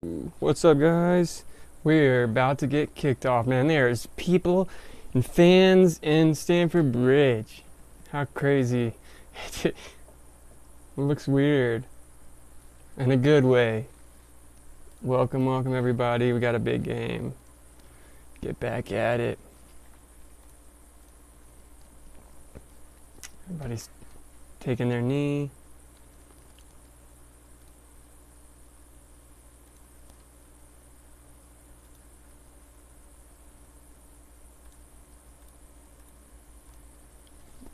What's up, guys? We're about to get kicked off, man. There's people and fans in Stamford Bridge. How crazy. It looks weird in a good way. Welcome, everybody. We got a big game. Get back at it. Everybody's taking their knee.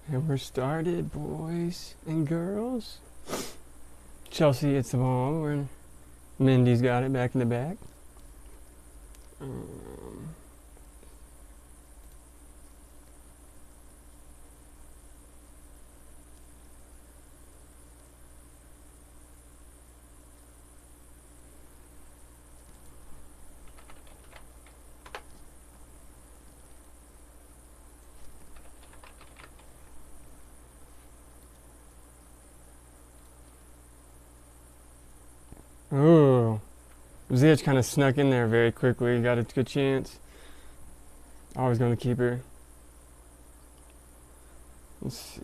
And we're started, boys and girls. Chelsea hits the ball. Mindy's got it back in the back. Oh, Ziyech kind of snuck in there very quickly. Got a good chance. Always going to keep her. Let's see.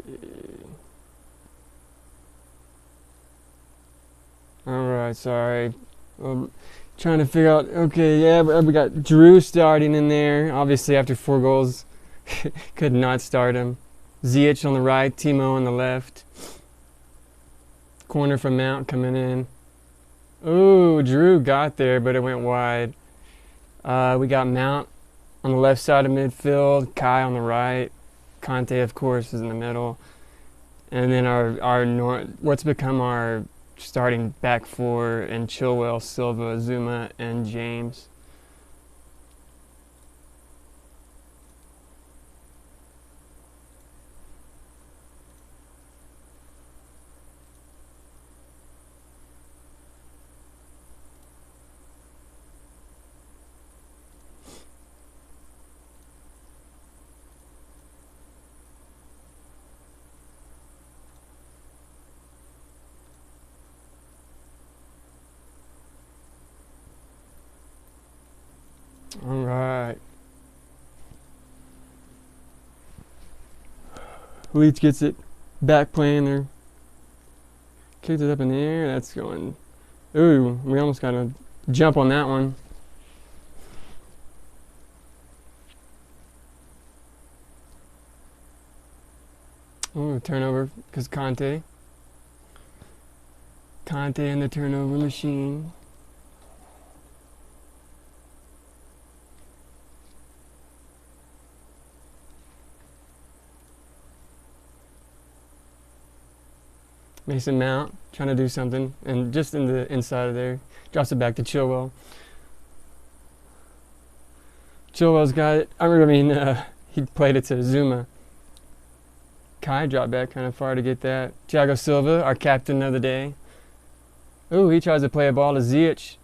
Alright, sorry. Trying to figure out. Okay, yeah, we got Drew starting in there. Obviously, after 4 goals, could not start him. Ziyech on the right, Timo on the left. Corner from Mount coming in. Ooh, Drew got there, but it went wide. We got Mount on the left side of midfield, Kai on the right. Conte, of course, is in the middle. And then what's become our starting back four and Chilwell, Silva, Zuma, and James. All right. Leeds gets it back playing there. Kicked it up in the air. That's going. Ooh, we almost got a jump on that one. Ooh, turnover because Conte. Conte and the turnover machine. Mason Mount trying to do something, and just in the inside of there, drops it back to Chilwell. Chilwell's got it. He played it to Zuma. Kai dropped back kind of far to get that. Thiago Silva, our captain of the day. Ooh, he tries to play a ball to Ziyech.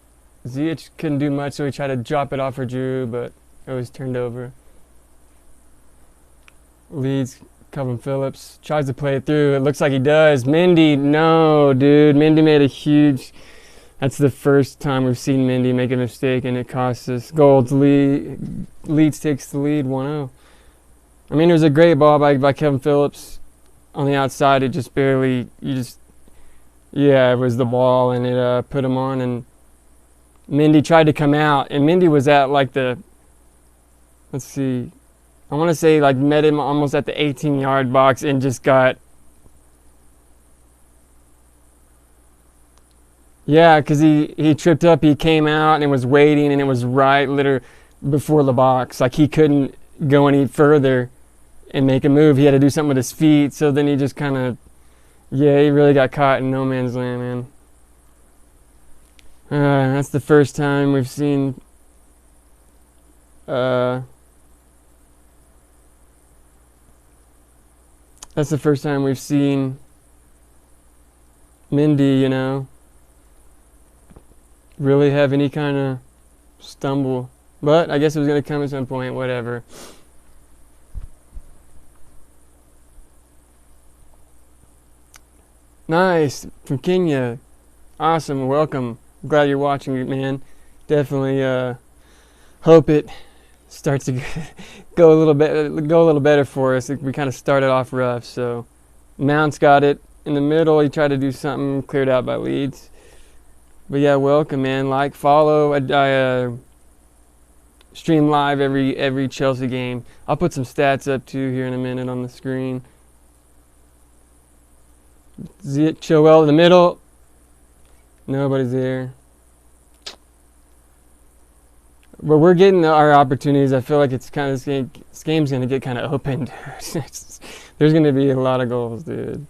Ziyech couldn't do much, so he tried to drop it off for Drew, but it was turned over. Leeds, Calvin Phillips tries to play it through. It looks like he does. Mendy, no, dude. Mendy made a huge. That's the first time we've seen Mendy make a mistake, and it costs us goals. Leeds takes the lead 1-0. I mean, it was a great ball by Kevin Phillips on the outside. It just barely. Yeah, it was the ball, and it put him on. And Mendy tried to come out, and Mendy was at like the. Let's see. I want to say like met him almost at the 18-yard box and just got. Yeah, because he tripped up, he came out and was waiting, and it was right literally before the box. Like he couldn't go any further and make a move. He had to do something with his feet, so then he just kind of. Yeah, he really got caught in no man's land, man. That's the first time we've seen. That's the first time we've seen Mendy, really have any kind of stumble. But I guess it was going to come at some point, whatever. Nice. From Kenya. Awesome. Welcome. glad you're watching it, man. Definitely hope it starts to go a little better for us. We kind of started off rough, so Mount's got it in the middle. He tried to do something, cleared out by Leeds. But yeah, welcome, man. Like, follow. I stream live every Chelsea game. I'll put some stats up too here in a minute on the screen. Chilwell in the middle. Nobody's there. But we're getting our opportunities. I feel like it's kind of this game's gonna get kind of open. There's gonna be a lot of goals, dude.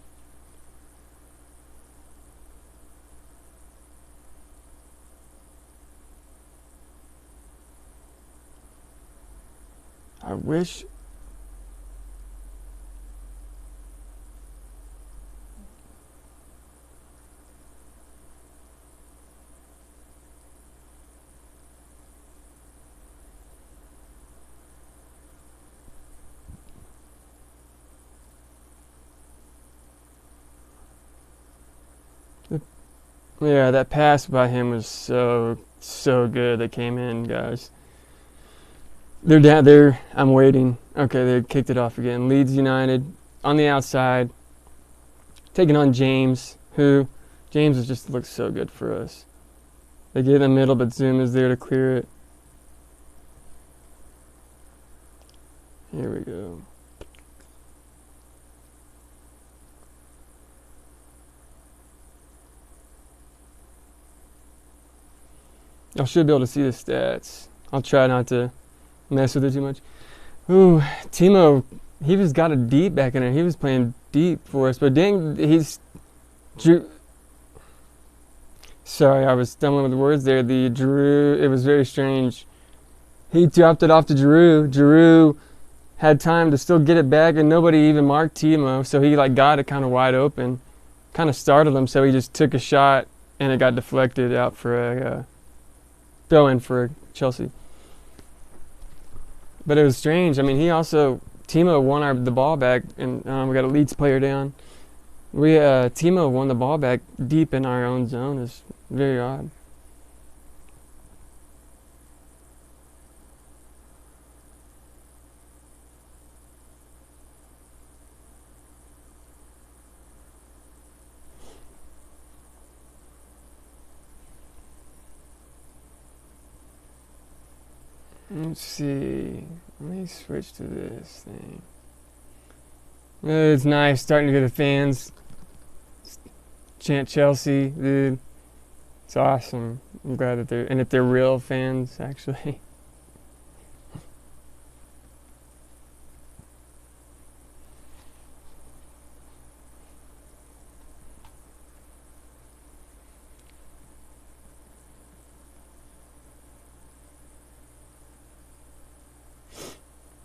I wish. Yeah, that pass by him was so good that came in, guys. They're down there. I'm waiting. Okay, they kicked it off again. Leeds United on the outside, taking on James, James has just looked so good for us. They get in the middle, but Zoom is there to clear it. Here we go. I should be able to see the stats. I'll try not to mess with it too much. Ooh, Timo, he just got it deep back in there. He was playing deep for us, but dang, sorry, I was stumbling with the words there. The Giroud, it was very strange. He dropped it off to Giroud. Giroud had time to still get it back, and nobody even marked Timo, so he got it kind of wide open. Kind of startled him, so he just took a shot, and it got deflected out for a throw-in for Chelsea. But it was strange. I mean, Timo won the ball back, and we got a Leeds player down. Timo won the ball back deep in our own zone. It's very odd. Let's see. Let me switch to this thing. It's nice starting to get the fans chant Chelsea, dude. It's awesome. I'm glad that they're real fans, actually.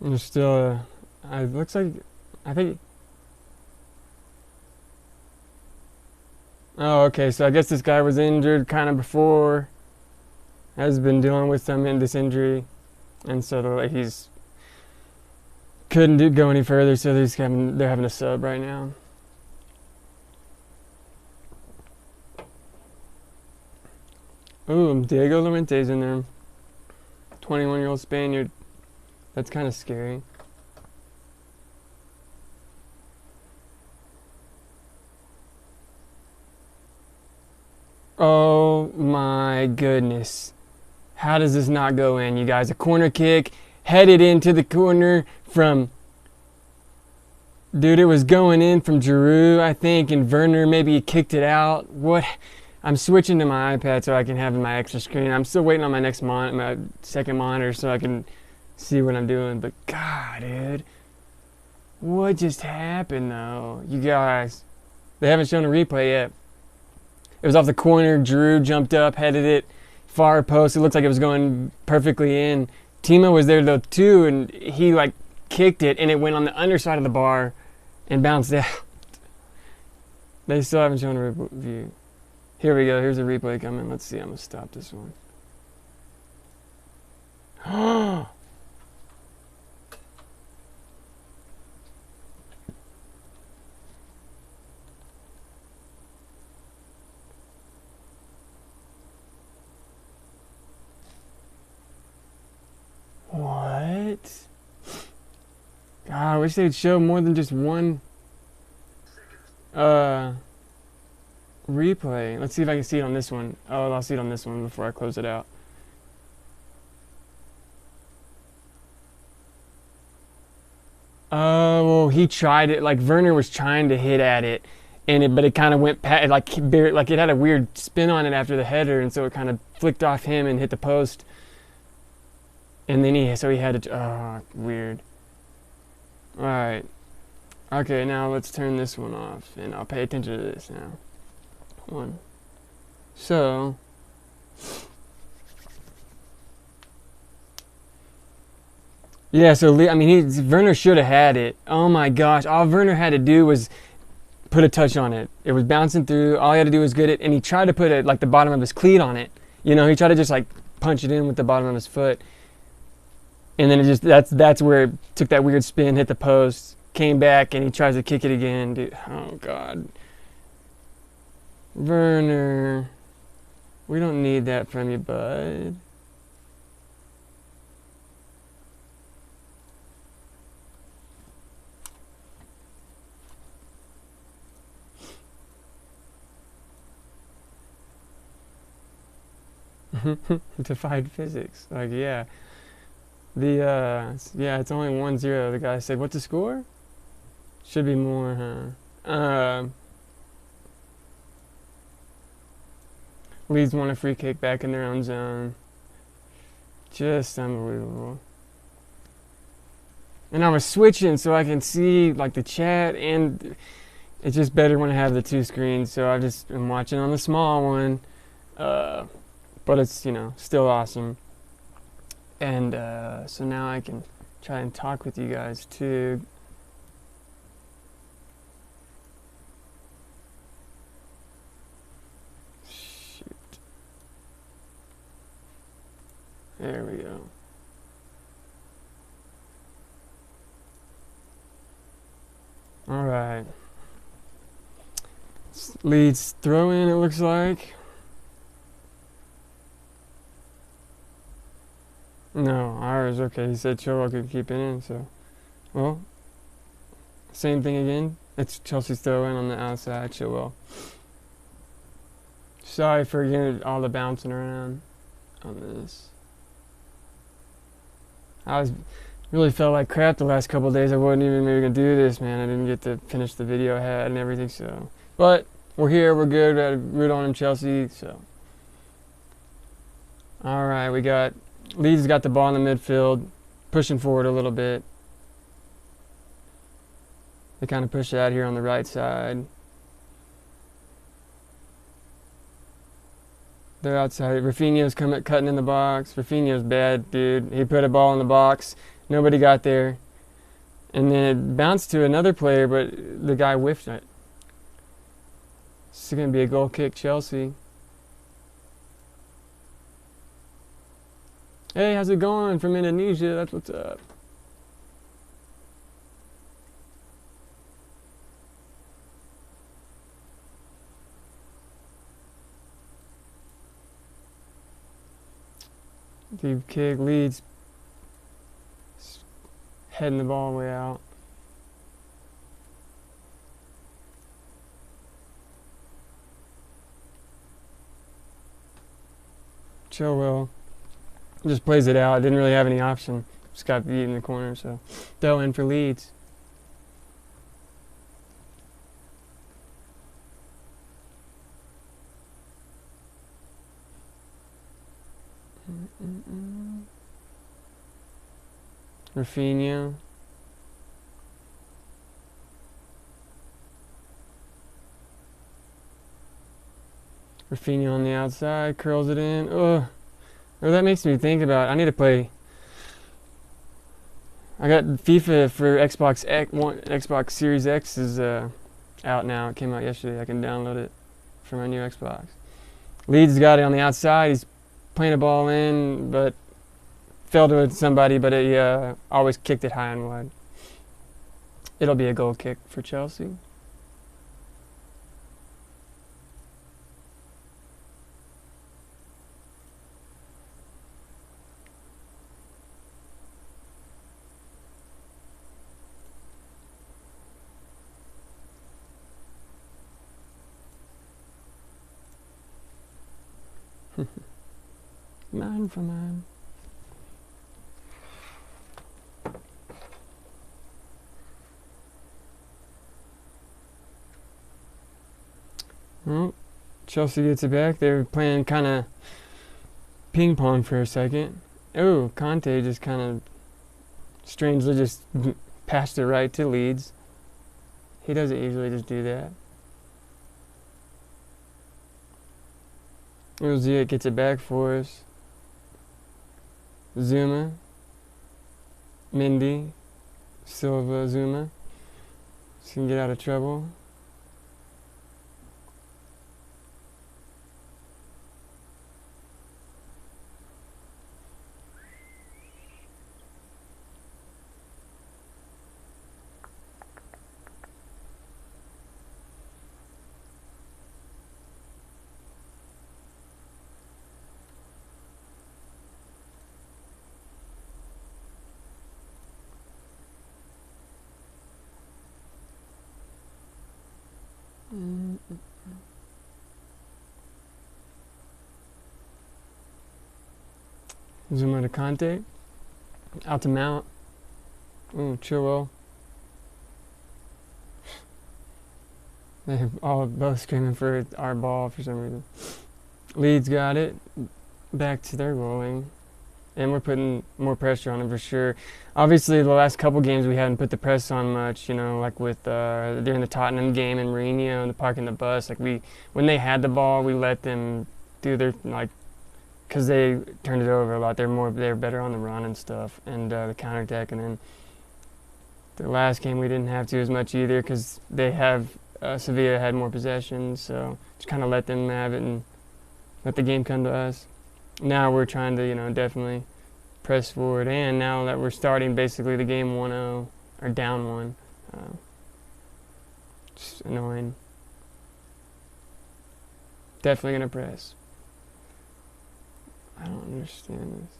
There's still it looks like, I think. Oh, okay. So I guess this guy was injured kind of before. Has been dealing with this injury, and so he's couldn't go any further. So they're having a sub right now. Ooh, Diego Llorente's in there. 21-year-old Spaniard. That's kind of scary. Oh my goodness. How does this not go in, you guys? A corner kick headed into the corner from... Dude, it was going in from Giroud, I think, and Werner maybe kicked it out. What? I'm switching to my iPad so I can have my extra screen. I'm still waiting on my my second monitor so I can see what I'm doing. But God, dude, what just happened though? You guys, they haven't shown a replay yet. It was off the corner. Giroud jumped up, headed it far post. It looked like it was going perfectly in. Timo was there though too, and he kicked it, and it went on the underside of the bar and bounced out. They still haven't shown a review. Here we go. Here's a replay coming. Let's see. I'm gonna stop this one. wish they'd show more than just one replay. Let's see if I can see it on this one. Oh, I'll see it on this one before I close it out. Oh, well, he tried it. Like Werner was trying to hit at it, but it kind of went past. Like it had a weird spin on it after the header, and so it kind of flicked off him and hit the post. And then he had to. Oh, weird. All right. Okay, now let's turn this one off, and I'll pay attention to this now. One. So. Yeah, so I mean, Werner should have had it. Oh my gosh, all Werner had to do was put a touch on it. It was bouncing through. All he had to do was get it, and he tried to put it like the bottom of his cleat on it. You know, he tried to just like punch it in with the bottom of his foot, and then it just that's where it took that weird spin, hit the post, came back, and he tries to kick it again. Dude, oh god, Werner, we don't need that from you, bud. Defied physics. Like, yeah. Yeah, it's only 1-0. The guy said, what's the score? Should be more, huh? Leeds won a free kick back in their own zone. Just unbelievable. And I was switching so I can see, like, the chat, and it's just better when I have the two screens, so I just am watching on the small one. But it's, you know, still awesome. And so now I can try and talk with you guys too. Shoot. There we go. All right. Leeds throw in, it looks like. No, ours, okay. He said Chilwell could keep it in, so. Well, same thing again. It's Chelsea's throw in on the outside, Chilwell. Sorry for getting all the bouncing around on this. Really felt like crap the last couple of days. I wasn't even maybe gonna do this, man. I didn't get to finish the video I had and everything, so. But we're here, we're good. We had to root on him, Chelsea, so. All right, we got. Leeds got the ball in the midfield, pushing forward a little bit. They kind of push it out here on the right side. They're outside. Rafinha's cutting in the box. Rafinha's bad, dude. He put a ball in the box. Nobody got there. And then it bounced to another player, but the guy whiffed it. This is going to be a goal kick, Chelsea. Hey, how's it going from Indonesia? That's what's up. Deep kick, Leeds heading the ball way out. Chilwell just plays it out. Didn't really have any option. Just got beat in the corner, so throw in for Leeds. Rafinha. Rafinha on the outside, curls it in. Ugh. Or that makes me think about, I need to play. I got FIFA for Xbox X, Xbox Series X is out now. It came out yesterday. I can download it for my new Xbox. Leeds got it on the outside. He's playing a ball in, but fell to somebody, but he always kicked it high and wide. It'll be a goal kick for Chelsea. Mine for mine. Well, Chelsea gets it back. They were playing kind of ping pong for a second. Oh, Conte just kind of strangely just passed it right to Leeds. He doesn't usually just do that. Ziyech gets it back for us. Zuma, Mendy, Silva, Zuma. Just can get out of trouble. Zuma to Conte. Out to Mount. Ooh, Chilwell. They're all both screaming for our ball for some reason. Leeds got it. Back to their goaling. And we're putting more pressure on them for sure. Obviously, the last couple games we hadn't put the press on much, you know, like with during the Tottenham game and Mourinho and the parking the bus. Like when they had the ball, we let them do their because they turned it over a lot. They're better on the run and stuff and the counterattack. And then the last game we didn't have to as much either because Sevilla had more possession, so just kind of let them have it and let the game come to us. Now we're trying to, definitely press forward. And now that we're starting basically the game 1-0, or down 1, just annoying. Definitely going to press. I don't understand this.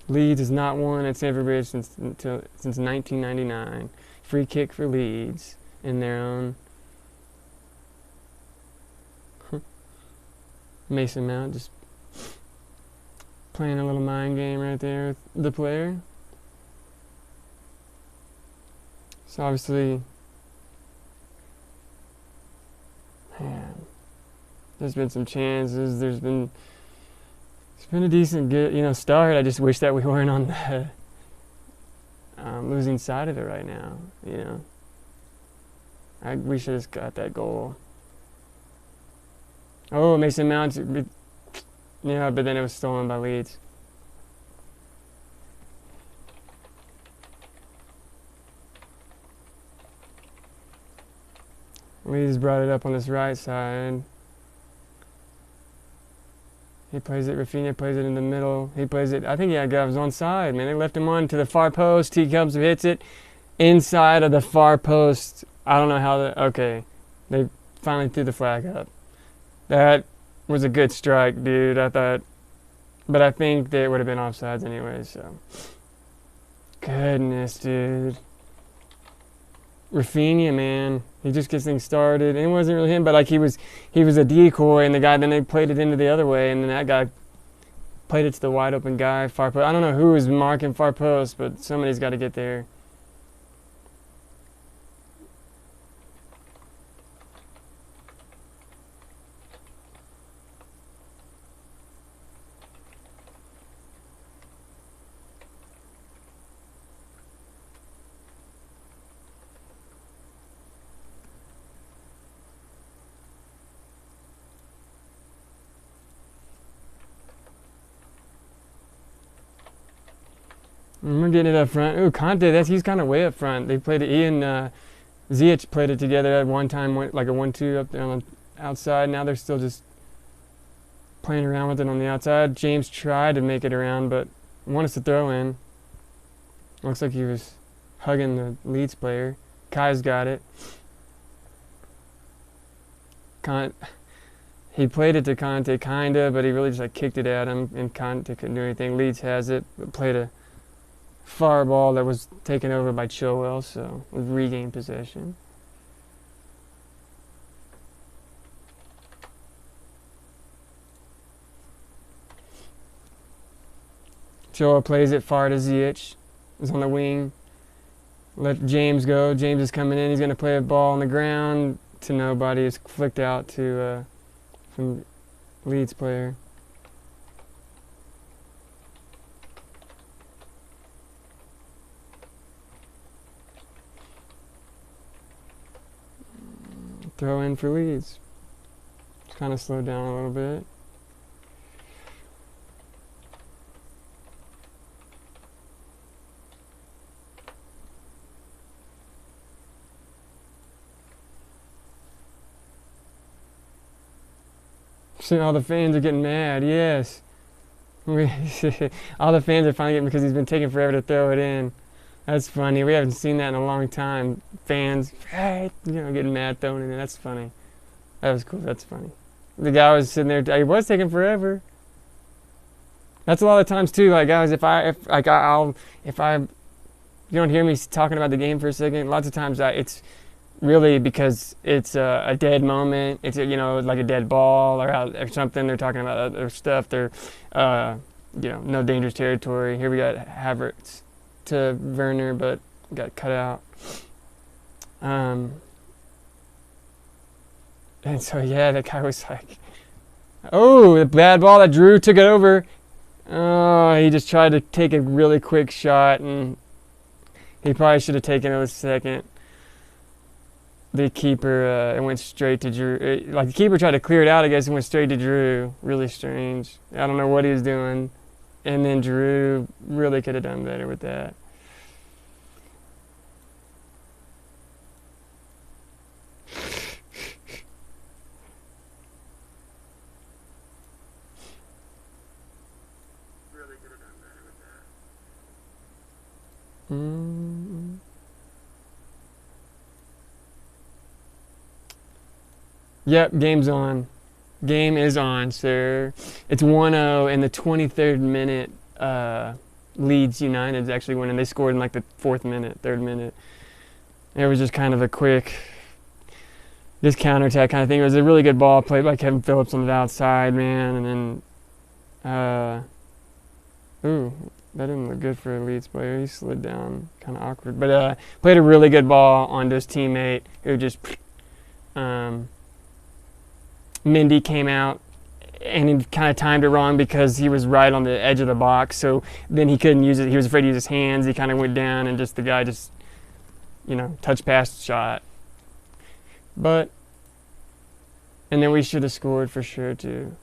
Leeds has not won at Stamford Bridge since 1999. Free kick for Leeds in their own. Mason Mount just playing a little mind game right there with the player. So obviously, man, there's been some chances. It's been a decent, good, start. I just wish that we weren't on the losing side of it right now. We should have got that goal. Oh, Mason Mount. Yeah, but then it was stolen by Leeds. Leeds brought it up on this right side. He plays it, Rafinha plays it in the middle. He plays it, I think he was onside, man. They left him on to the far post. He comes and hits it inside of the far post. I don't know how okay. They finally threw the flag up. That was a good strike, dude, I thought. But I think they would have been offsides anyway, so. Goodness, dude. Rafinha, man. He just gets things started. And it wasn't really him, but he was a decoy, and then they played it into the other way, and then that guy played it to the wide open guy, far post. I don't know who was marking far post, but somebody's got to get there. And we're getting it up front. Ooh, Conte, he's kind of way up front. They played it. He and Ziyech played it together at one time, like a 1-2 up there on the outside. Now they're still just playing around with it on the outside. James tried to make it around, but wanted us to throw in. Looks like he was hugging the Leeds player. Kai's got it. He played it to Conte, kinda, but he really just kicked it at him, and Conte couldn't do anything. Leeds has it, but played a far ball that was taken over by Chilwell, so we've regained possession. Chilwell plays it far to Ziyech. He's on the wing. Let James go. James is coming in. He's going to play a ball on the ground to nobody. It's flicked out to some Leeds player. Throw in for Leeds. It's kind of slowed down a little bit. All the fans are getting mad. Yes. All the fans are finally getting because he's been taking forever to throw it in. That's funny. We haven't seen that in a long time. Fans, getting mad throwing it in. That's funny. That was cool. That's funny. The guy was sitting there. He was taking forever. That's a lot of times too. Like guys, if you don't hear me talking about the game for a second, lots of times it's really because it's a dead moment. It's like a dead ball or something. They're talking about other stuff. They're no dangerous territory. Here we got Havertz to Werner, but got cut out. And so that guy was like, oh, the bad ball that Drew took it over. Oh, he just tried to take a really quick shot, and he probably should have taken it a second. The keeper, it went straight to Drew. The keeper tried to clear it out, I guess, and went straight to Drew. Really strange. I don't know what he was doing. And then Drew really could have done better with that. Really could have done better with that. Yep, game's on. Game is on, sir. It's 1-0 in the 23rd minute. Leeds United's actually winning. They scored in like the third minute. It was just kind of a quick, just counterattack kind of thing. It was a really good ball played by Kevin Phillips on the outside, man. And then, that didn't look good for a Leeds player. He slid down, kind of awkward. But played a really good ball onto his teammate who just, Mendy came out and he kind of timed it wrong because he was right on the edge of the box, so then he couldn't use it. He was afraid to use his hands. He kind of went down and the guy touch pass shot. And then we should have scored for sure too.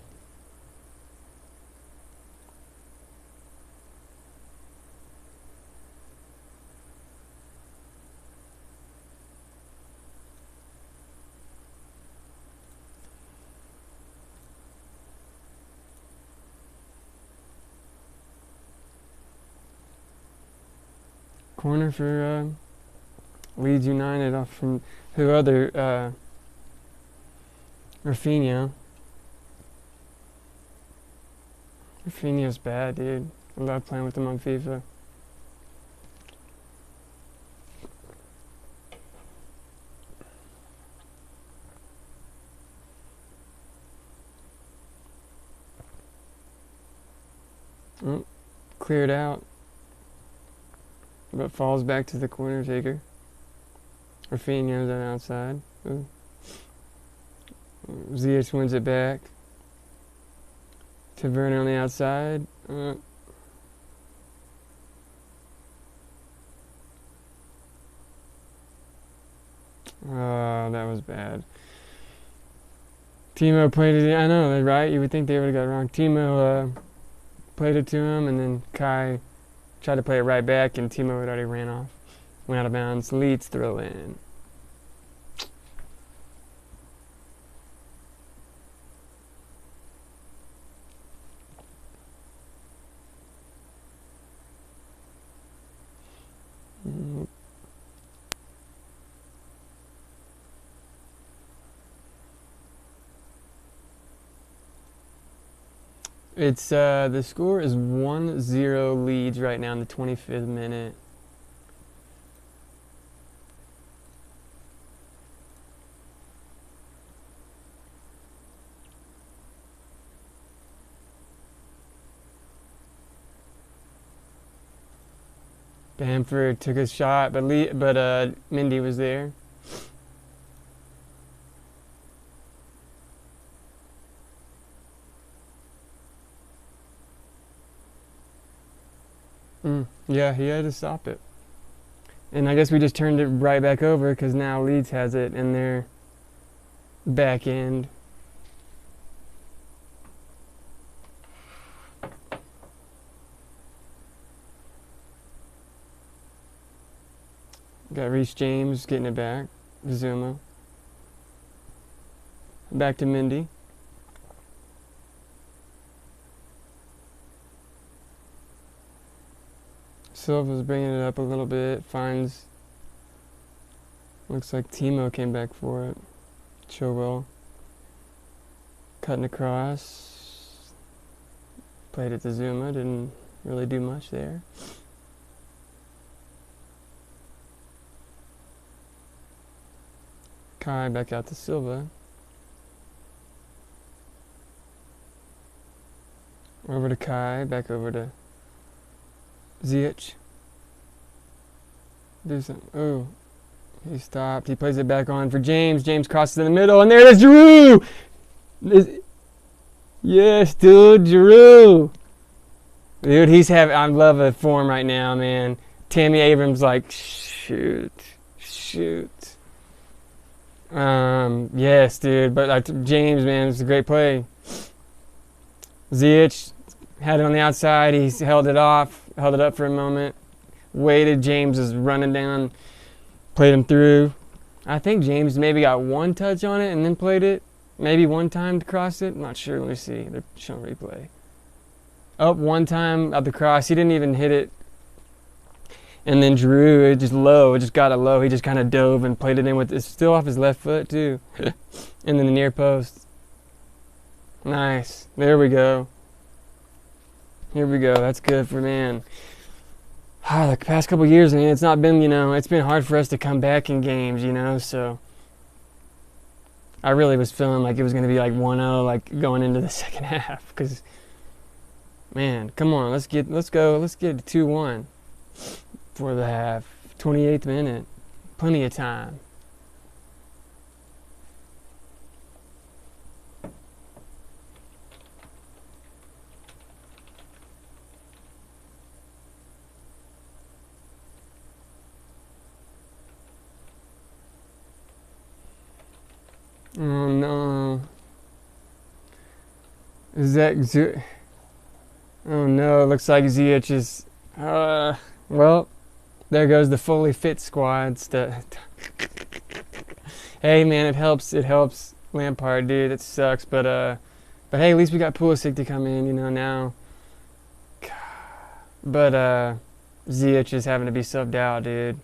Corner for Leeds United off from Rafinha. Rafinha's bad, dude. I love playing with him on FIFA. Cleared out. But falls back to the corner taker. Rafinha's on the outside. Ooh. Ziyech wins it back to Werner on the outside. Oh, that was bad. Timo played it. I know, right? You would think they would have got it wrong. Timo played it to him, and then Kai tried to play it right back, and Timo had already ran off. Went out of bounds. Leeds throw in. It's the score is 1-0 Leeds right now in the 25th minute. Bamford took a shot, but Mendy was there. Yeah, he had to stop it. And I guess we just turned it right back over because now Leeds has it in their back end. Got Reece James getting it back. Zuma. Back to Mendy. Silva's bringing it up a little bit. Finds. Looks like Timo came back for it. Chilwell. Cutting across. Played it to Zuma. Didn't really do much there. Kai back out to Silva. Over to Kai. Back over to Ziyech. Do something. Oh, he stopped. He plays it back on for James. James crosses in the middle, and there it is, Giroud! Yes, dude, Giroud. Dude, he's having. I love a form right now, man. Tammy Abrams, like, shoot. Yes, dude. But James, man, it's a great play. Ziyech had it on the outside. He held it off, held it up for a moment. Waited. James is running down. Played him through. I think James maybe got one touch on it and then played it. Maybe one time to cross it. I'm not sure. Let me see. They're showing replay. Oh, one time at the cross. He didn't even hit it. And then Giroud, it just low. It just got it low. He just kind of dove and played it in with. It's still off his left foot too. And then the near post. Nice. There we go. Here we go. That's good for man. The past couple years, man, it's not been, it's been hard for us to come back in games, so I really was feeling like it was going to be like 1-0, like going into the second half. Because, man, come on, let's get it to 2-1 for the half. 28th minute, plenty of time. Oh no. Is that Oh no, it looks like Ziyech is well, there goes the fully fit squad. Hey man, it helps Lampard, dude. It sucks, but hey, at least we got Pulisic to come in, now. But Ziyech is having to be subbed out, dude.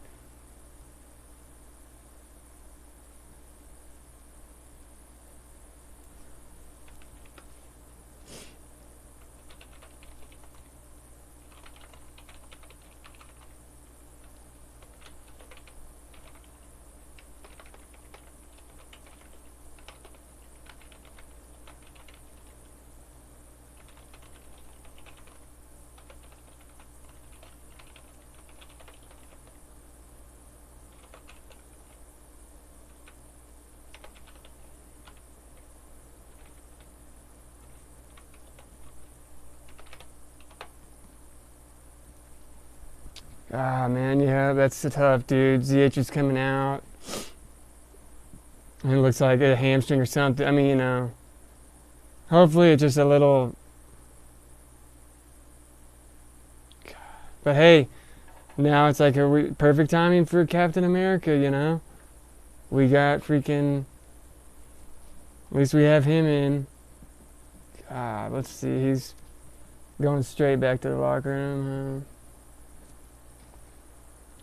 Man, yeah, that's tough, dude. Ziyech is coming out. And it looks like a hamstring or something. I mean, hopefully it's just a little. But hey, now it's like a perfect timing for Captain America, We got freaking. At least we have him in. Let's see. He's going straight back to the locker room.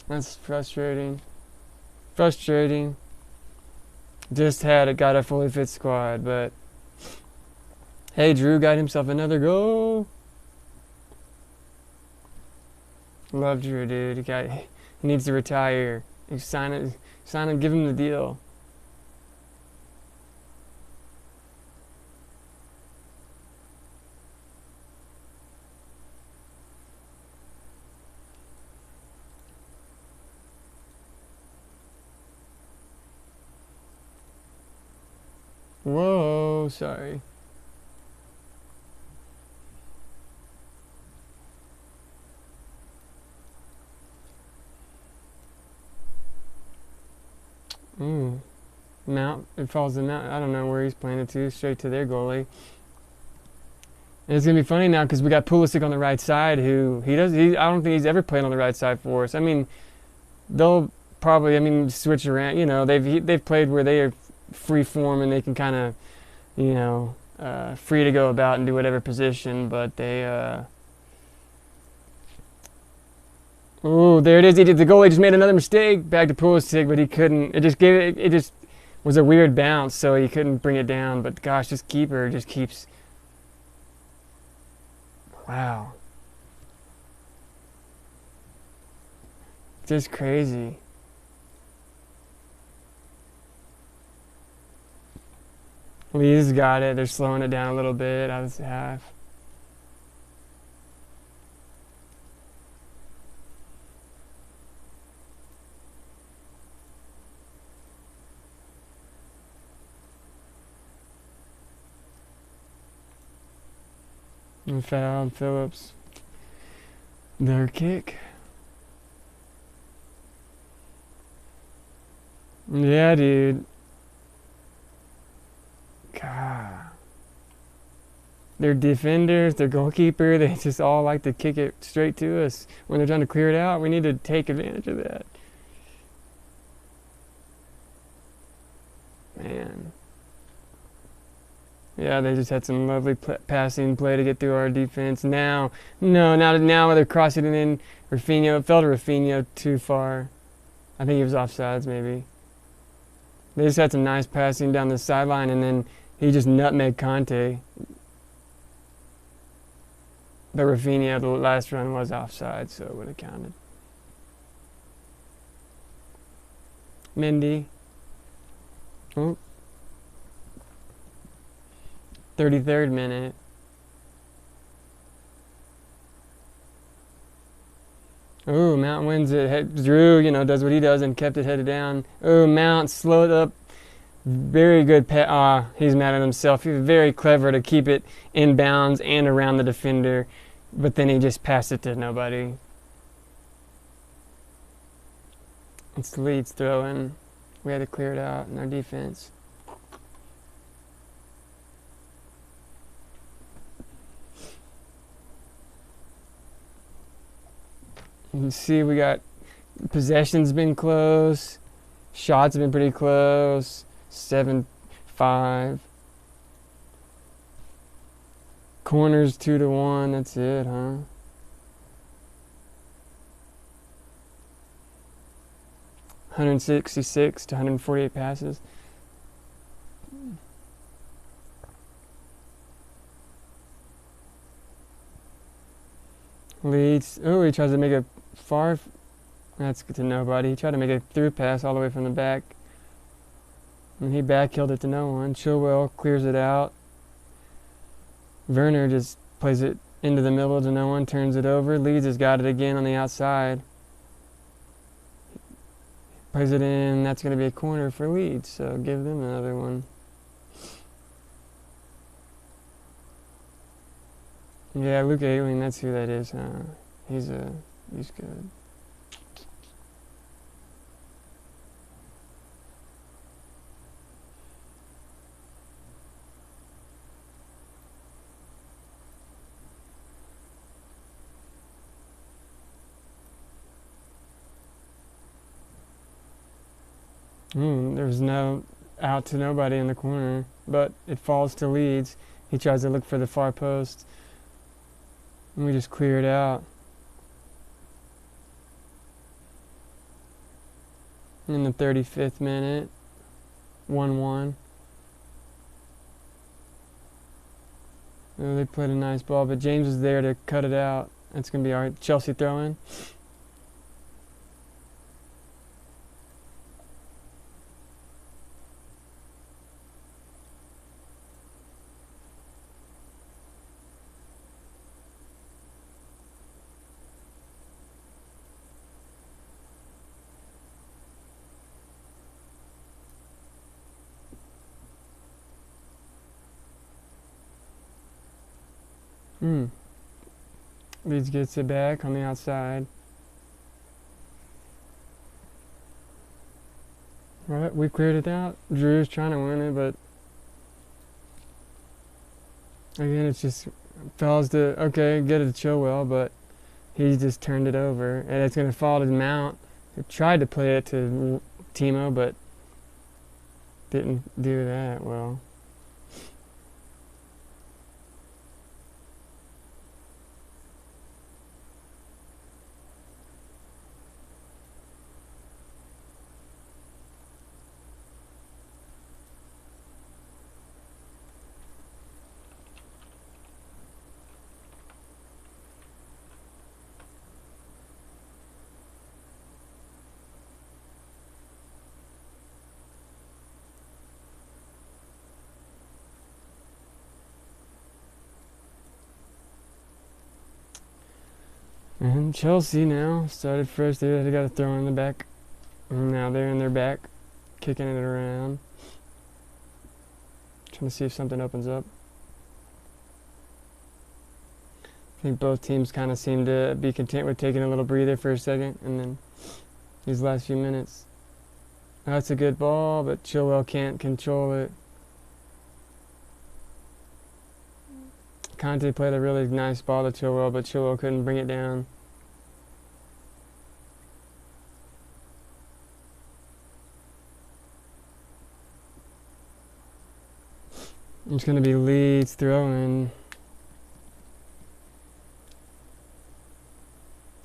That's frustrating. Just got a fully fit squad, but Hey, Drew got himself another goal. Love Drew, dude. He needs to retire. You sign it, give him the deal. Whoa, sorry. Ooh. Mount, it falls to Mount. I don't know where he's playing it to. Straight to their goalie. And it's gonna be funny now because we got Pulisic on the right side, who I don't think he's ever played on the right side for us. I mean, they'll probably, switch around. You know, they've played where they are free form and they can kind of, free to go about and do whatever position. But they, oh, there it is. The goalie just made another mistake. Back to Pulisic, but he couldn't. It just was a weird bounce, so he couldn't bring it down. But gosh, this keeper just keeps. Wow. Just crazy. Leeds got it. They're slowing it down a little bit out of the half. And foul Phillips. Their kick. Yeah, dude. God. Their defenders, their goalkeeper, they just all like to kick it straight to us when they're trying to clear it out. We need to take advantage of that. Man. Yeah, they just had some lovely passing play to get through our defense. Now they're crossing it in. Rafinha, fell to Rafinha too far. I think he was offsides maybe. They just had some nice passing down the sideline, and then he just nutmegged Conte. But Rafinha, the last run was offside, so it would have counted. Mendy. Oh. 33rd minute. Ooh, Mount wins it. Drew, does what he does and kept it headed down. Ooh, Mount slowed up. Very good. He's mad at himself. He was very clever to keep it in bounds and around the defender, but then he just passed it to nobody. It's the Leeds throw-in. We had to clear it out in our defense. You can see we got possession's been close. Shots have been pretty close. 7-5. Corners 2-1. That's it, huh? (166 to 148 passes). Leeds. Oh, he tries to make a far. That's good to nobody. He tried to make a through pass all the way from the back. And he backhilled it to no one. Chilwell clears it out. Werner just plays it into the middle to no one, turns it over. Leeds has got it again on the outside. Plays it in. That's going to be a corner for Leeds, so give them another one. Yeah, Luke Ayling, that's who that is, huh? He's good. There's no out to nobody in the corner, but it falls to Leeds. He tries to look for the far post, and we just clear it out. In the 35th minute, 1-1. They played a nice ball, but James was there to cut it out. That's going to be our Chelsea throw-in. Leeds gets it back on the outside. Right, we cleared it out. Drew's trying to win it, but again, it's just falls to, okay, get it to Chilwell, but he just turned it over. And it's going to fall to Mount, who tried to play it to Timo, but didn't do that well. And Chelsea now started first. They got a throw in the back. And now they're in their back, kicking it around. Trying to see if something opens up. I think both teams kind of seem to be content with taking a little breather for a second, and then these last few minutes. That's a good ball, but Chilwell can't control it. Conte played a really nice ball to Chilwell, but Chilwell couldn't bring it down. It's going to be Leeds throwing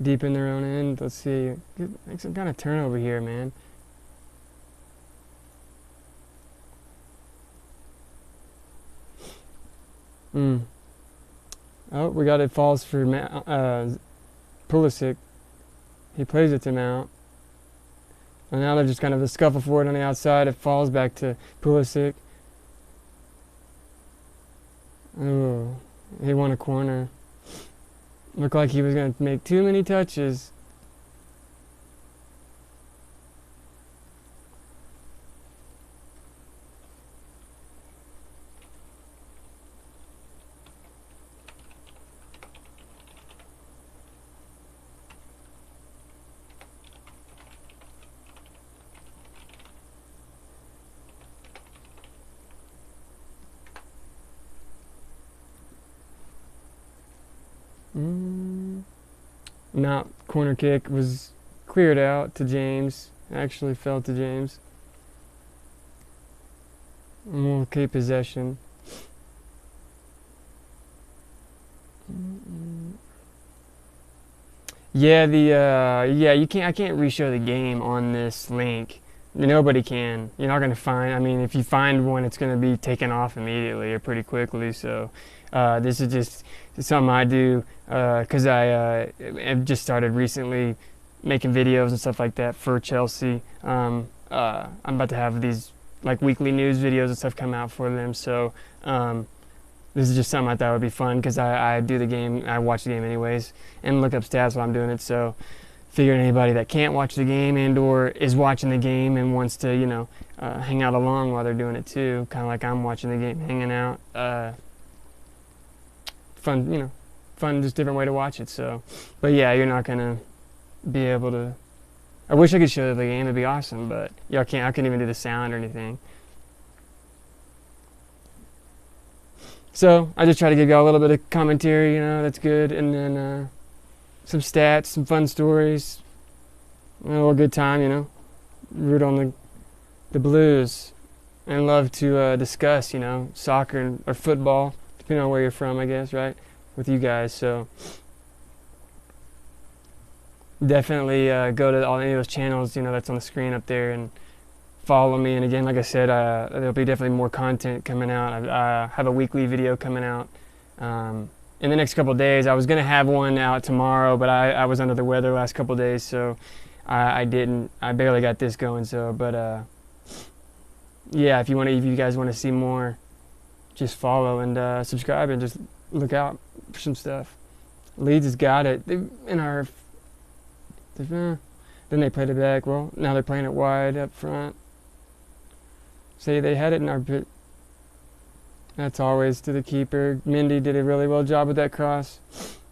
deep in their own end. Let's see. Make some kind of turnover here, man. Oh, we got it. Falls for Pulisic. He plays it to Mount. And now they're just kind of a scuffle forward on the outside. It falls back to Pulisic. Oh, he won a corner. Looked like he was going to make too many touches. Now, corner kick was cleared out to James. Actually fell to James. And we'll keep possession. Yeah, I can't re-show the game on this link. Nobody can. You're not gonna find. I mean, if you find one, it's gonna be taken off immediately or pretty quickly. So, this is just something I do because I have just started recently making videos and stuff like that for Chelsea. I'm about to have these like weekly news videos and stuff come out for them. So, this is just something I thought would be fun because I do the game. I watch the game anyways and look up stats while I'm doing it. So. Figured anybody that can't watch the game and or is watching the game and wants to, hang out along while they're doing it too, kind of like I'm watching the game, hanging out. Fun, just different way to watch it. So, but yeah, you're not gonna be able to. I wish I could show the game; it'd be awesome. But yeah, I can't even do the sound or anything. So I just try to give y'all a little bit of commentary, that's good, and then. Some stats, some fun stories, a little good time, root on the Blues, and love to discuss, soccer or football, depending on where you're from, I guess, right, with you guys. So definitely go to any of those channels, that's on the screen up there and follow me. And again, like I said, there'll be definitely more content coming out. I have a weekly video coming out In the next couple of days. I was gonna have one out tomorrow, but I was under the weather the last couple of days, so I didn't. I barely got this going. So, but yeah, if you guys want to see more, just follow and subscribe and just look out for some stuff. Leeds has got it. Then they played it back. Well, now they're playing it wide up front. See, they had it in our pit. That's always to the keeper. Mindy did a really well job with that cross.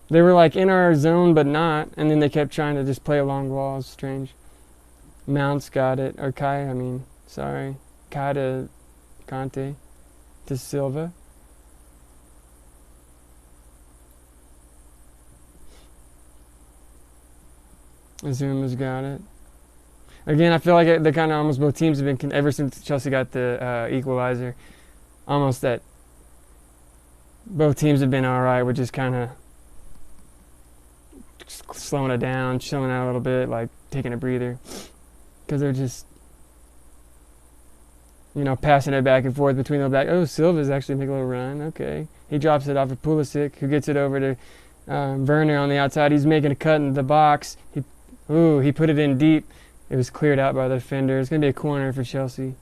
They were like in our zone, but not. And then they kept trying to just play a long ball. It's strange. Mounts got it. Or sorry. Kai to Conte. To Silva. Azuma's got it. Again, I feel like the kind of almost both teams have been, ever since Chelsea got the equalizer, almost that both teams have been all right with just kind of slowing it down, chilling out a little bit, like taking a breather. Because they're just, passing it back and forth between the back. Oh, Silva's actually making a little run. Okay. He drops it off of Pulisic, who gets it over to Werner on the outside. He's making a cut in the box. He put it in deep. It was cleared out by the defender. It's going to be a corner for Chelsea.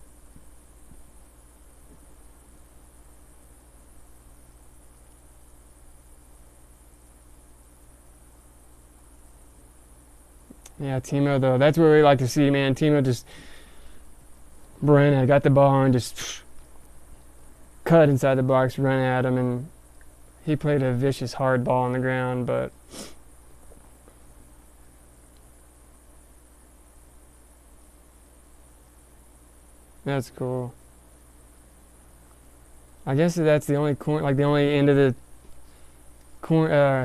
Yeah, Timo, though. That's what we like to see, man. Timo just got the ball and just cut inside the box, run at him, and he played a vicious hard ball on the ground, but that's cool. I guess that's the only the only end of the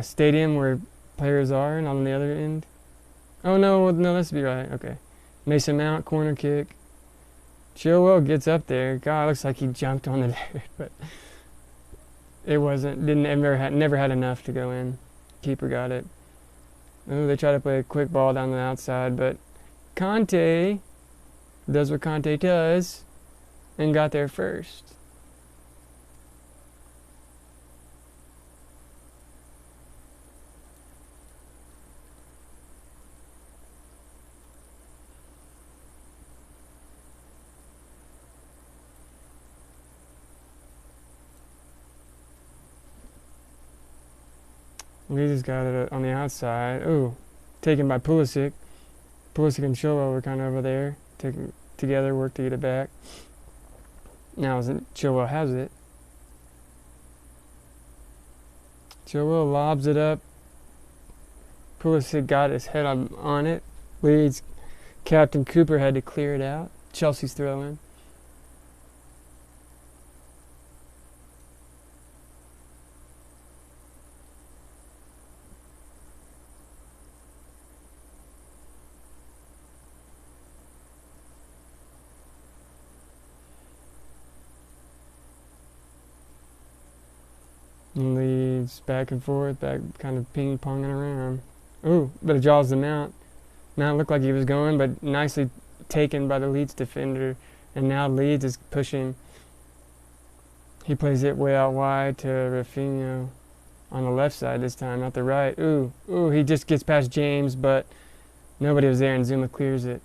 stadium where players are, not on the other end. Oh no, that's be right. Okay, Mason Mount corner kick. Chilwell gets up there. God, it looks like he jumped on the net, but it wasn't. Never had enough to go in. Keeper got it. Oh, they try to play a quick ball down the outside, but Conte does what Conte does and got there first. Leeds got it on the outside. Ooh, taken by Pulisic. Pulisic and Chilwell were kind of over there, taking together, work to get it back. Now Chilwell has it. Chilwell lobs it up. Pulisic got his head on it. Leeds captain Cooper had to clear it out. Chelsea's throw in. Leeds back and forth, kind of ping-ponging around. Ooh, but it draws the Mount. Mount looked like he was going, but nicely taken by the Leeds defender. And now Leeds is pushing. He plays it way out wide to Rafinha on the left side this time, not the right. Ooh, he just gets past James, but nobody was there, and Zuma clears it.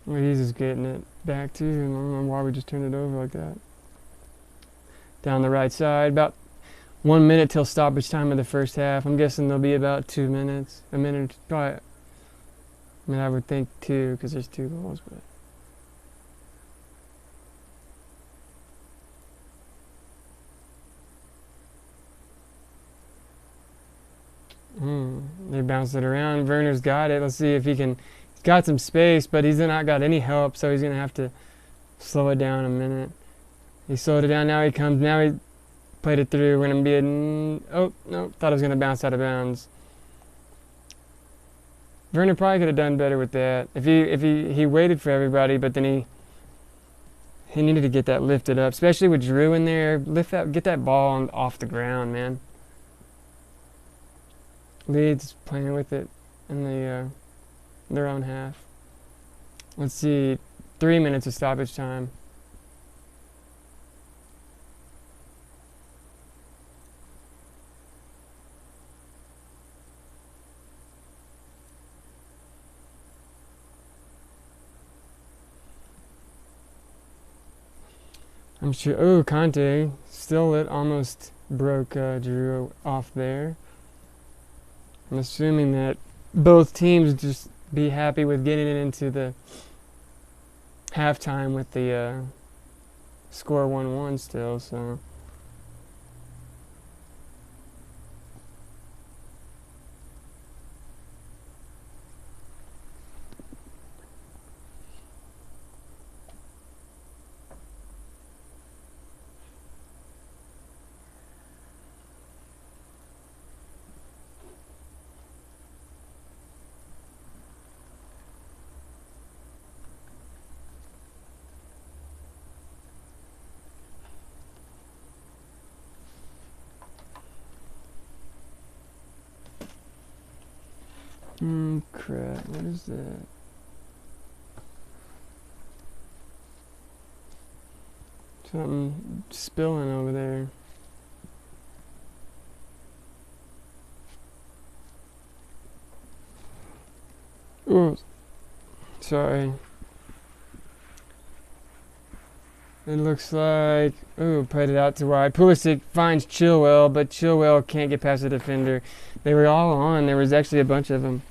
Leeds is getting it back too. I don't know why we just turned it over like that. Down the right side, about 1 minute till stoppage time of the first half. I'm guessing there'll be about 2 minutes. A minute, probably. I mean, I would think 2 because there's 2 goals, but. They bounced it around. Werner's got it. Let's see if he can. He's got some space, but he's not got any help, so he's going to have to slow it down a minute. He slowed it down. Now he comes. Now he played it through. We're going to be oh, no. Thought it was going to bounce out of bounds. Werner probably could have done better with that. If he waited for everybody, but then He needed to get that lifted up, especially with Drew in there. Lift that, get that ball off the ground, man. Leeds playing with it in their own half. Let's see, 3 minutes of stoppage time. I'm sure. Oh, Conte still almost broke Drew off there. I'm assuming that both teams just be happy with getting it into the halftime with the score 1-1 still. So. Crap, what is that? Something spilling over there. Ooh, sorry. It looks like, ooh, played it out to wide. Pulisic finds Chilwell, but Chilwell can't get past the defender. They were all on. There was actually a bunch of them.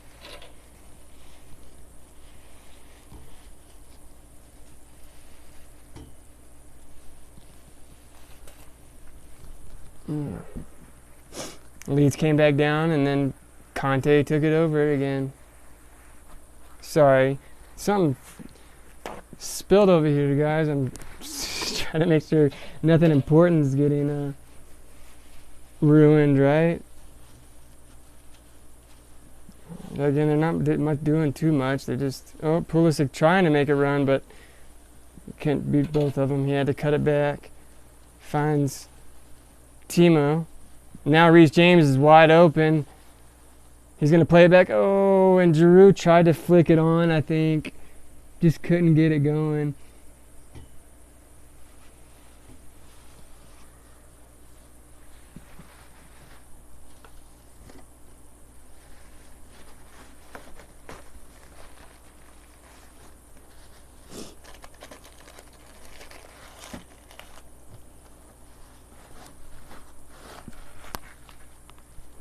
Leeds came back down, and then Conte took it over again. Sorry. Something spilled over here, guys. I'm just trying to make sure nothing important is getting ruined, right? Again, they're not doing too much. They're just, oh, Pulisic trying to make a run, but can't beat both of them. He had to cut it back. Finds Timo. Now Reece James is wide open. He's going to play it back. Oh, and Giroud tried to flick it on, I think. Just couldn't get it going.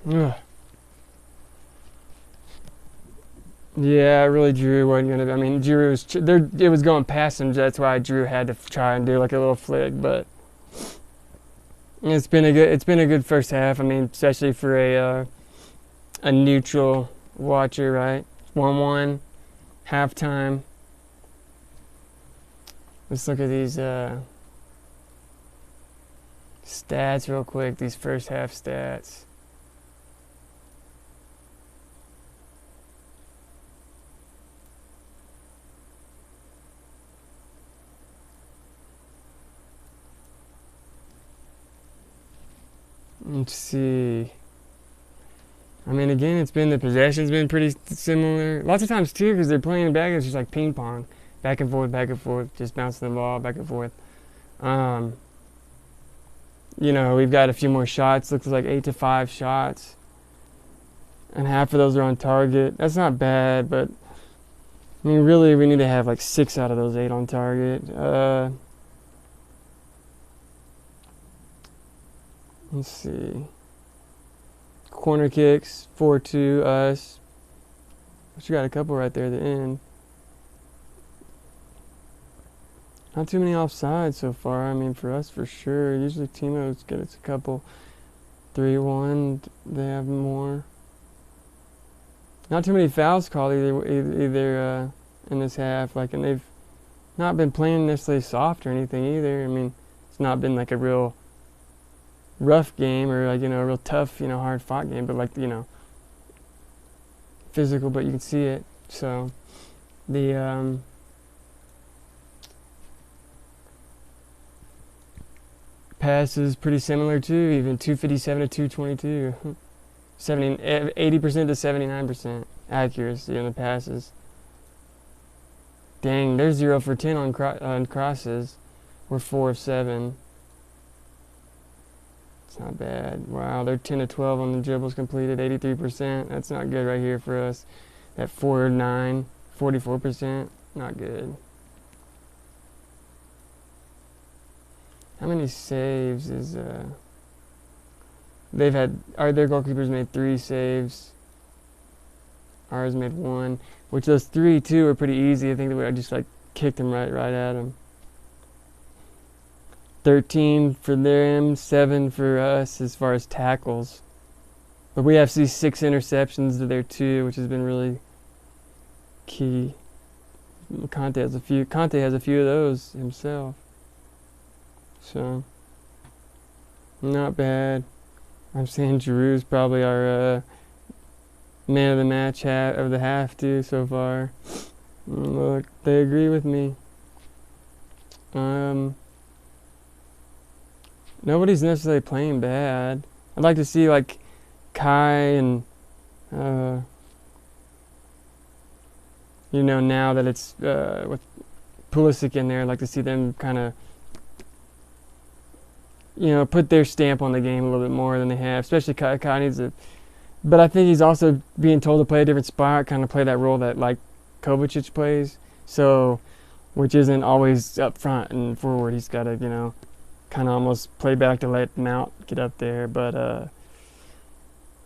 Ugh. Yeah, really, Drew wasn't gonna. I mean, Drew was there. It was going past him. That's why Drew had to try and do like a little flick. But it's been a good first half. I mean, especially for a neutral watcher, right? 1-1, halftime. Let's look at these stats real quick. These first half stats. Let's see. I mean, again, it's been the possession's been pretty similar. Lots of times too, because they're playing back. It's just like ping pong, back and forth, just bouncing the ball back and forth. We've got a few more shots. Looks like 8 to 5 shots, and half of those are on target. That's not bad, but I mean, really, we need to have like 6 out of those 8 on target. Let's see. Corner kicks, 4-2 us. But you got a couple right there at the end. Not too many offsides so far. I mean, for us, for sure. Usually Timo's gets a couple. 3-1, they have more. Not too many fouls called either in this half. And they've not been playing necessarily soft or anything either. I mean, it's not been like a real rough game or a real tough, hard fought game, but physical, but you can see it. So the Passes pretty similar too, even 257 to 222. 80% to 79% accuracy on the passes. Dang, they're 0 for 10 on crosses. We're 4 of 7. It's not bad. Wow, they're 10 to 12 on the dribbles completed, 83%. That's not good right here for us. At 4 9, 44%. Not good. How many saves is their goalkeepers made 3 saves. Ours made 1, which those 3 too are pretty easy. I think that we just like kicked them right at them. 13 for them, 7 for us as far as tackles. But we have these 6 interceptions to their 2, which has been really key. Conte has a few of those himself. So, not bad. I'm saying Giroud's probably our man of the match of the half too so far. Look, they agree with me. Nobody's necessarily playing bad. I'd like to see like Kai and now that it's with Pulisic in there, I'd like to see them kind of put their stamp on the game a little bit more than they have. Especially Kai needs to, but I think he's also being told to play a different spot, kind of play that role that like Kovacic plays. So, which isn't always up front and forward. He's got to kind of almost play back to let Mount get up there. But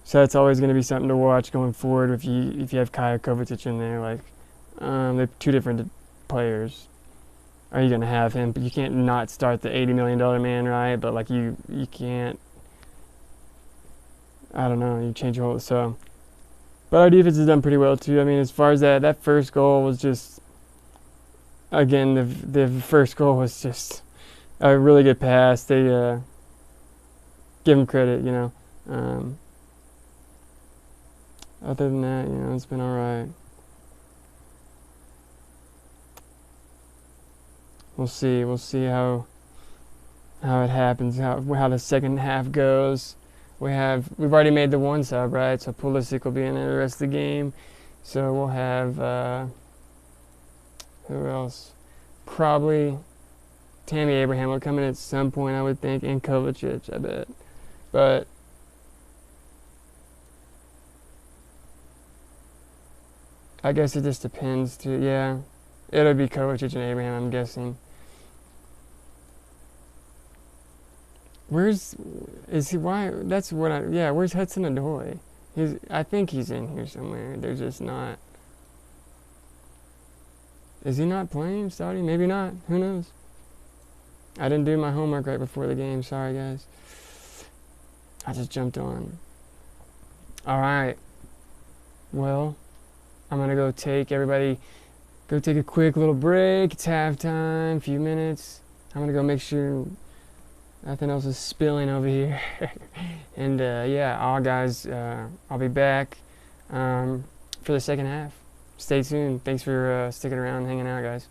so that's always going to be something to watch going forward if you have Kai or Kovacic in there. Like they're 2 different players. Are you going to have him? But you can't not start the $80 million man, right? But like you can't. I don't know. You change your whole so. But our defense has done pretty well too. I mean, as far as that first goal was just. Again, the first goal was just a really good pass. They give him credit, Other than that, it's been all right. We'll see. We'll see how it happens. How the second half goes. We've already made the 1 sub, right? So Pulisic will be in there the rest of the game. So we'll have who else? Probably Tammy Abraham will come in at some point, I would think, and Kovacic, I bet. But I guess it just depends too. Yeah, it'll be Kovacic and Abraham, I'm guessing. Where's Hudson-Odoi? I think he's in here somewhere. They're just not. Is he not playing, Saudi? Maybe not. Who knows? I didn't do my homework right before the game. Sorry, guys. I just jumped on. All right. Well, I'm going to go take a quick little break. It's halftime, a few minutes. I'm going to go make sure nothing else is spilling over here. And all guys, I'll be back for the second half. Stay tuned. Thanks for sticking around and hanging out, guys.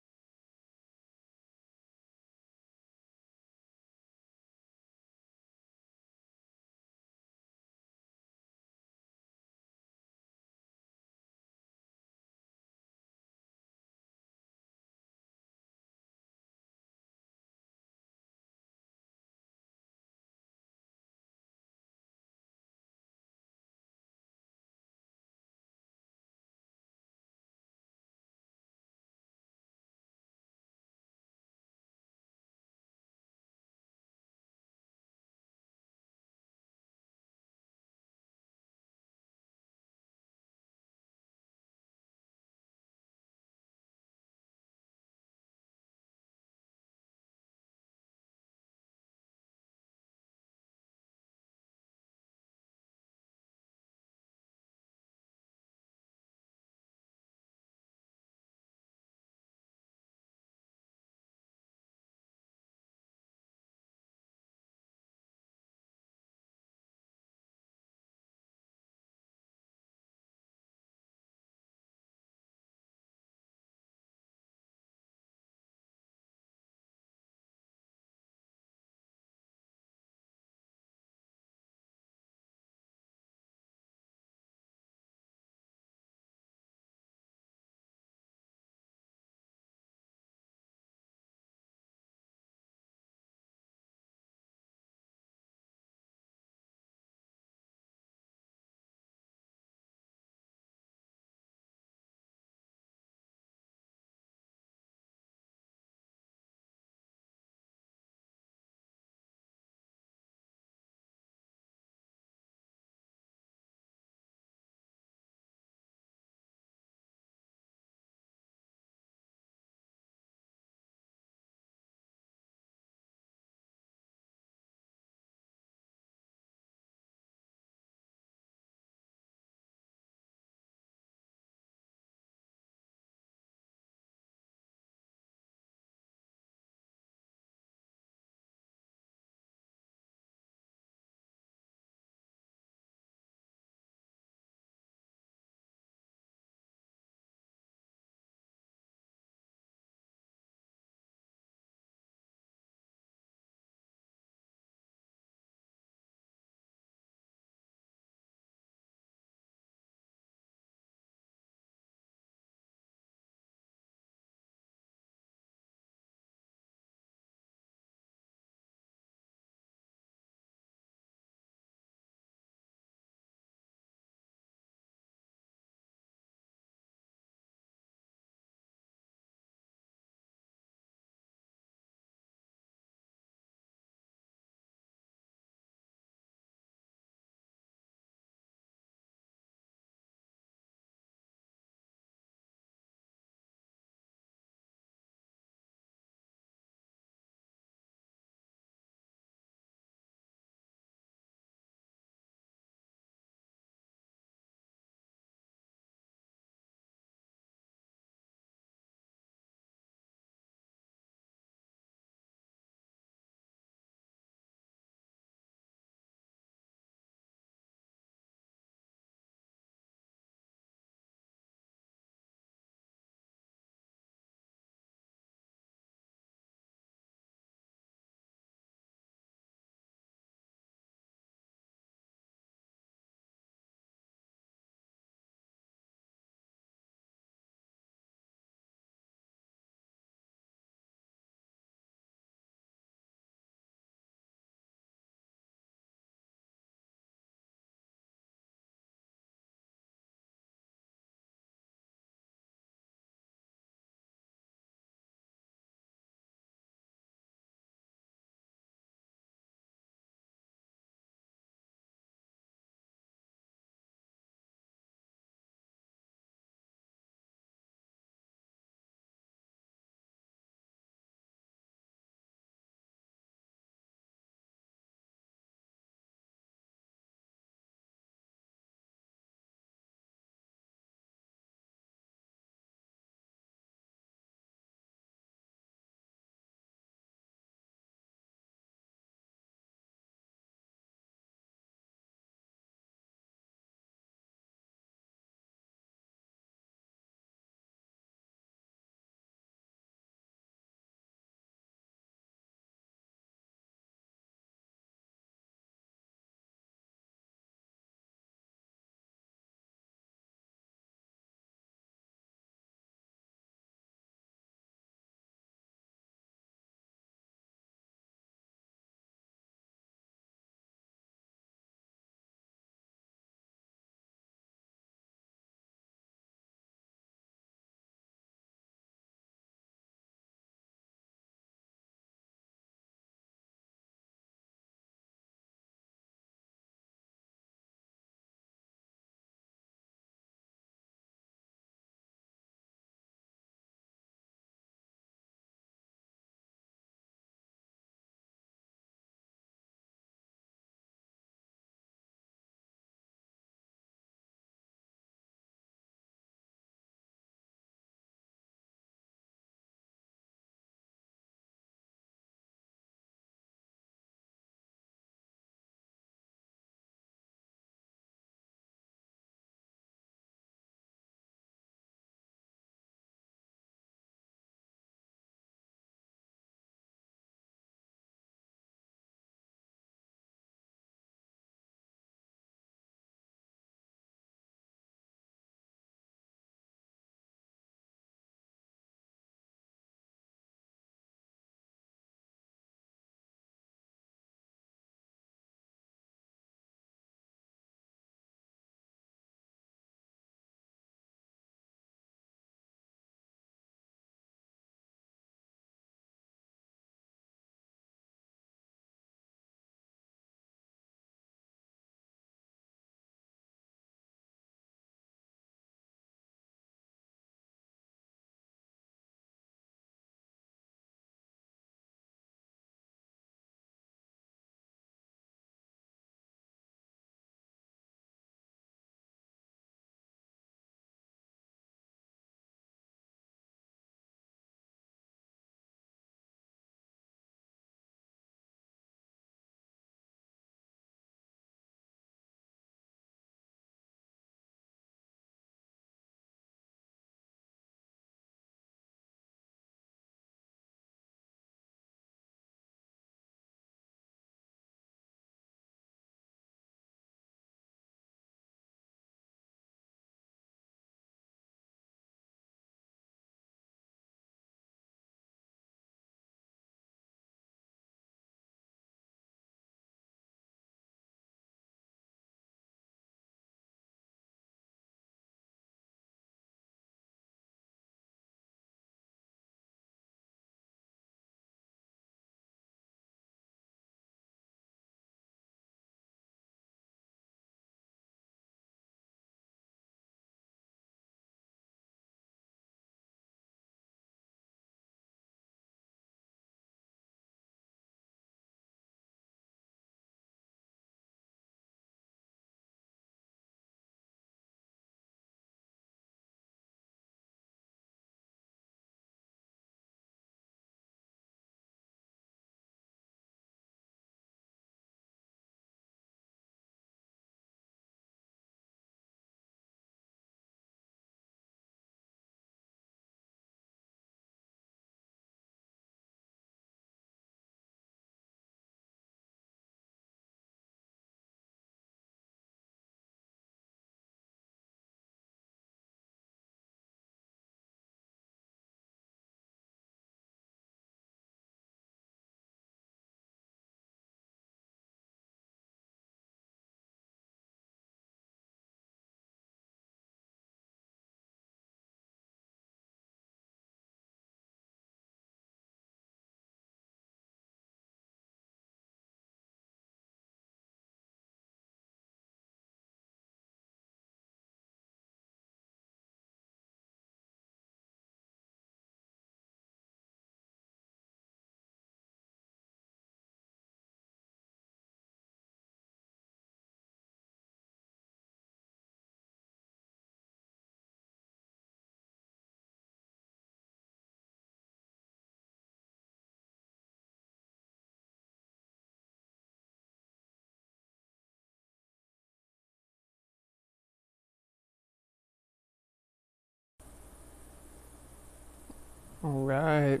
All right.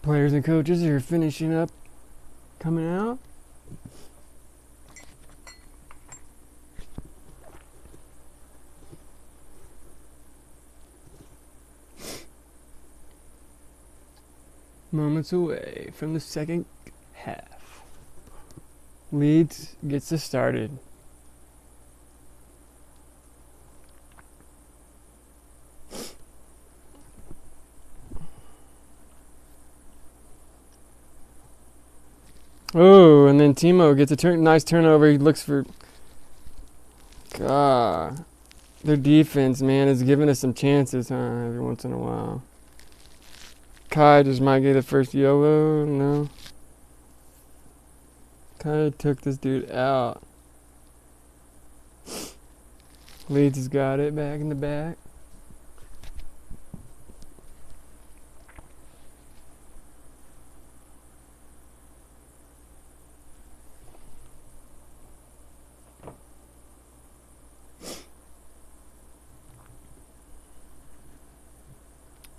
Players and coaches are finishing up, coming out. Moments away from the second half. Leeds gets us started. Oh, and then Timo gets a nice turnover. He looks for... God. Their defense, man, is giving us some chances, huh, every once in a while. Kai just might get the first yellow. No. Kai took this dude out. Leeds has got it back in the back.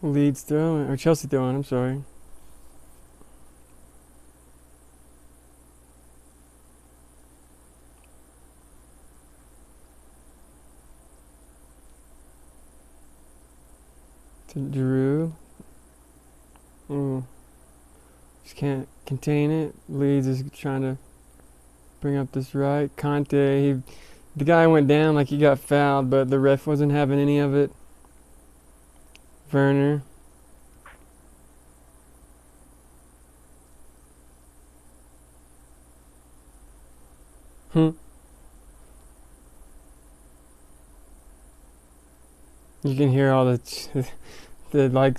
Leeds throwing, or Chelsea throwing, I'm sorry. To Drew. Ooh. Just can't contain it. Leeds is trying to bring up this right. Conte, the guy went down like he got fouled, but the ref wasn't having any of it. Werner. You can hear all the like.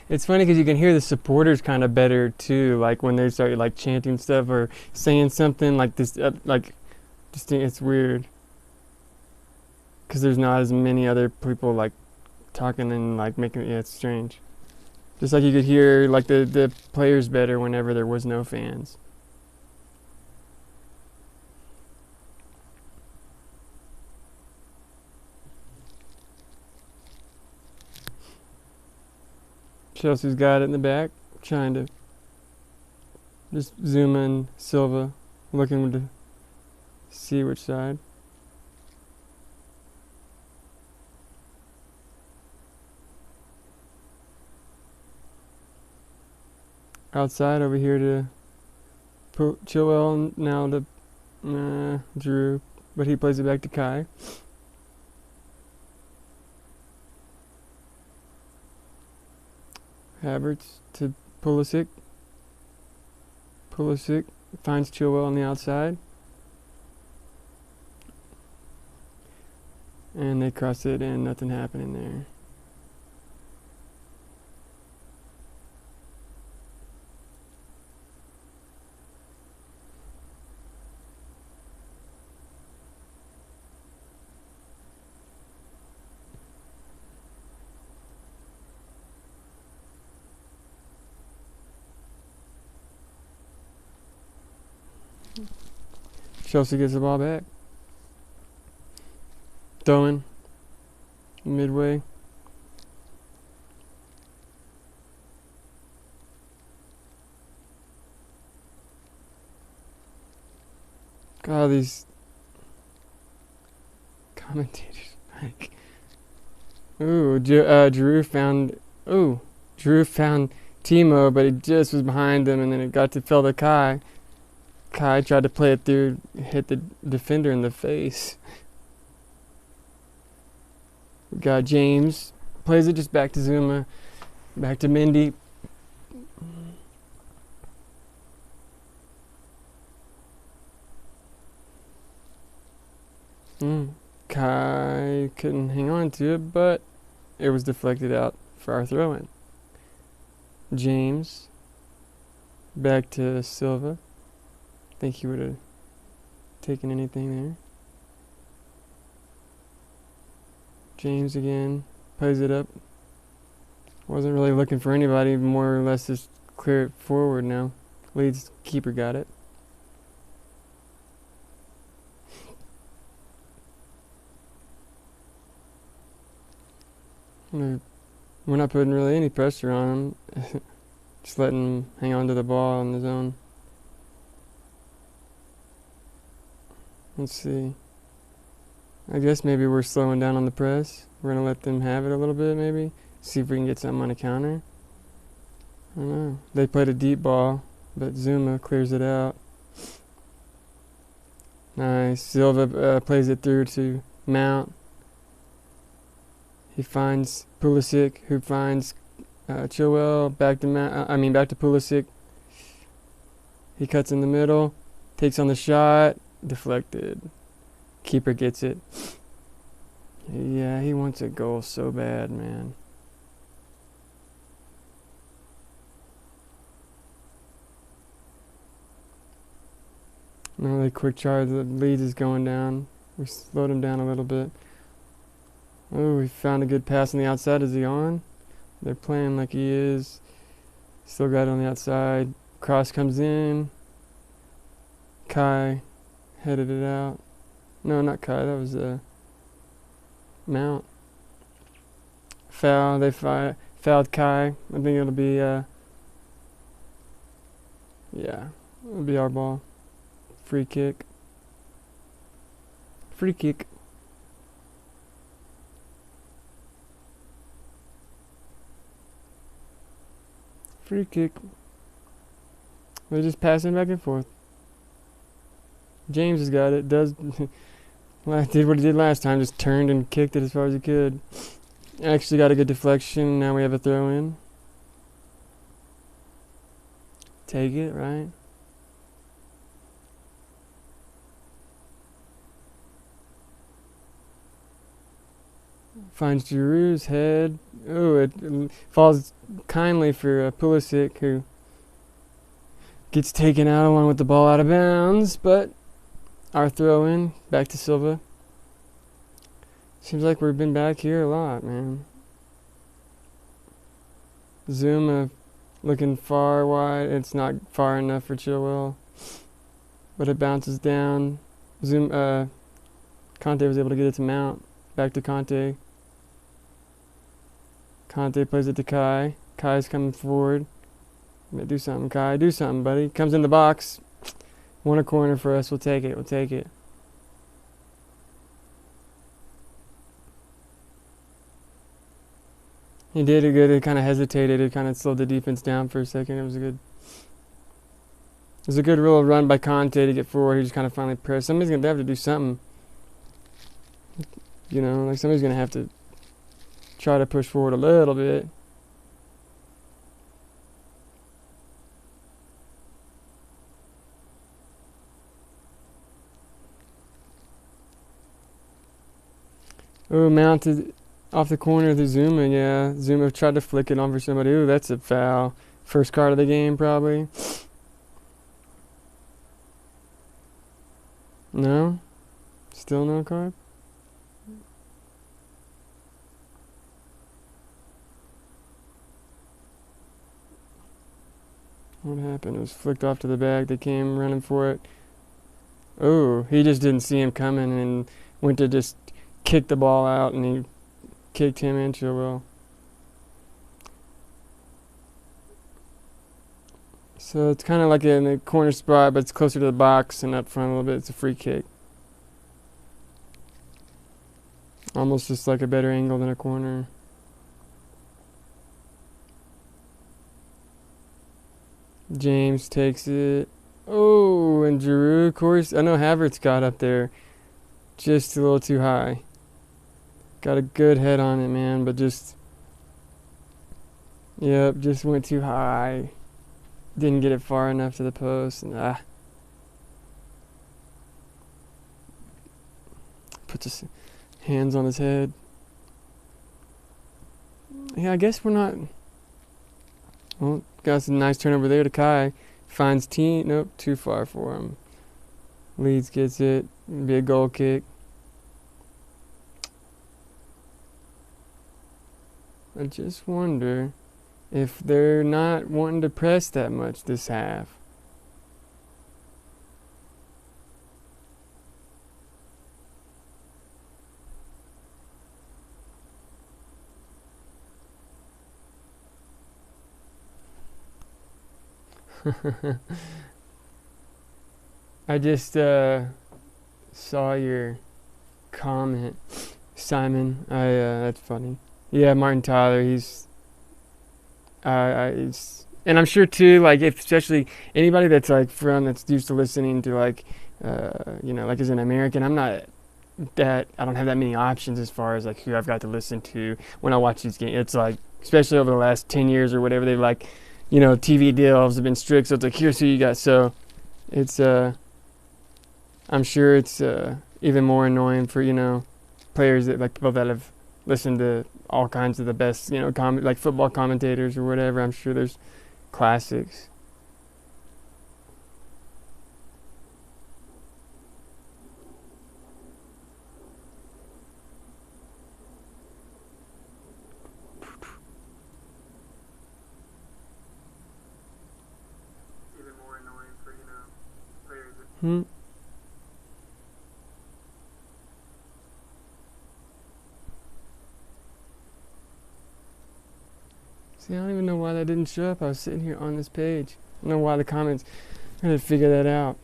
It's funny because you can hear the supporters kind of better too. Like when they start like chanting stuff or saying something like this, just it's weird because there's not as many other people like talking and like making. Yeah, it's strange. Just like you could hear like the players better whenever there was no fans. Chelsea's got it in the back, trying to just zoom in. Silva looking to see which side. Outside over here to Chilwell, now to Drew, but he plays it back to Kai. Havertz to Pulisic. Pulisic finds Chilwell on the outside. And they cross it in, nothing happening there. Chelsea gets the ball back. Throwing. Midway. God, these commentators. Ooh, Drew found Timo, but it just was behind him, and then it got to fell to Kai. Kai tried to play it through, hit the defender in the face. We got James, plays it just back to Zuma, back to Mendy. Kai couldn't hang on to it, but it was deflected out for our throw-in. James, back to Silva. Think he would have taken anything there. James again, plays it up. Wasn't really looking for anybody, more or less just clear it forward now. Leeds keeper got it. We're not putting really any pressure on him. Just letting him hang on to the ball on his own. Let's see. I guess maybe we're slowing down on the press. We're going to let them have it a little bit, maybe. See if we can get something on a counter. I don't know. They played a deep ball, but Zuma clears it out. Nice. Silva plays it through to Mount. He finds Pulisic, who finds Chilwell. Back to back to Pulisic. He cuts in the middle, takes on the shot, deflected. Keeper gets it. Yeah, he wants a goal so bad, man. Another quick charge. The Leeds is going down. We slowed him down a little bit. Oh, we found a good pass on the outside. Is he on? They're playing like he is. Still got it on the outside. Cross comes in. Kai headed it out. No, not Kai. That was Mount. Foul. They fouled Kai. I think it'll be yeah, it'll be our ball. Free kick. Free kick. Free kick. They're just passing back and forth. James has got it. Did what he did last time. Just turned and kicked it as far as he could. Actually got a good deflection. Now we have a throw in. Take it, right? Finds Giroud's head. Oh, it falls kindly for Pulisic, who gets taken out along with the ball out of bounds. But our throw in back to Silva. Seems like we've been back here a lot, man. Zuma looking far wide. It's not far enough for Chilwell, but it bounces down. Conte was able to get it to Mount. Back to Conte. Conte plays it to Kai. Kai's coming forward. Do something, Kai. Do something, buddy. Comes in the box. Want a corner for us. We'll take it. We'll take it. He did it good. It kind of hesitated. It kind of slowed the defense down for a second. It was a good real run by Conte to get forward. He just kind of finally pressed. Somebody's going to have to do something. You know, like somebody's going to have to try to push forward a little bit. Oh, mounted off the corner of the Zuma. Yeah, Zuma tried to flick it on for somebody. Ooh, that's a foul. First card of the game, probably. No? Still no card? What happened? It was flicked off to the back. They came running for it. Oh, he just didn't see him coming and went to just kick the ball out, and he kicked him in Chilwell. So it's kind of like in the corner spot, but it's closer to the box and up front a little bit. It's a free kick. Almost just like a better angle than a corner. James takes it. Oh, and Giroud, of course. I know Havertz got up there just a little too high. Got a good head on it, man, but just went too high. Didn't get it far enough to the post. And, puts his hands on his head. Yeah, I guess we're not. Well, got a nice turnover there to Kai. Finds T. Nope, too far for him. Leeds gets it. Be a goal kick. I just wonder if they're not wanting to press that much this half. I just saw your comment, Simon. That's funny. Yeah, Martin Tyler. And I'm sure too. Like, if especially anybody that's like that's used to listening to like, like as an American, I don't have that many options as far as like who I've got to listen to when I watch these games. It's like, especially over the last 10 years or whatever, they've like, TV deals have been strict. So it's like, here's who you got. So it's I'm sure it's even more annoying for players that like people that have listened to all kinds of the best like football commentators or whatever. I'm sure there's classics. Even more annoying for players. See, I don't even know why that didn't show up. I was sitting here on this page. I don't know why the comments. I gotta figure that out.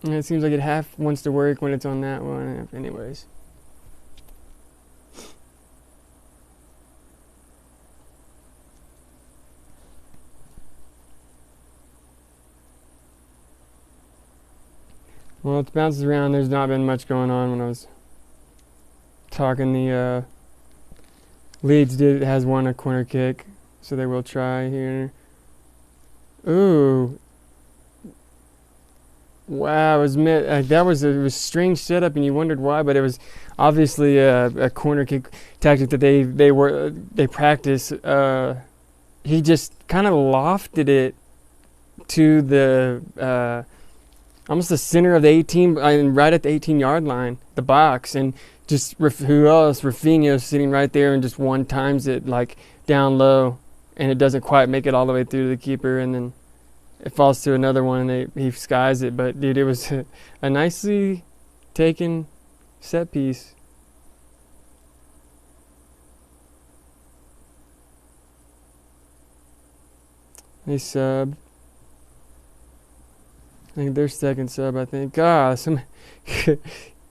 And it seems like it half wants to work when it's on that one. Anyways. Well, it bounces around. There's not been much going on when I was talking. The Leeds has won a corner kick, so they will try here. Ooh. Wow, it was that was a strange setup, and you wondered why, but it was obviously a corner kick tactic that they practice. He just kind of lofted it to the almost the center of the 18, right at the 18-yard line, the box, and just who else? Rafinha sitting right there and just one times it like down low, and it doesn't quite make it all the way through to the keeper, and then it falls to another one and he skies it. But dude, it was a nicely taken set piece. They subbed. I think their second sub. I think.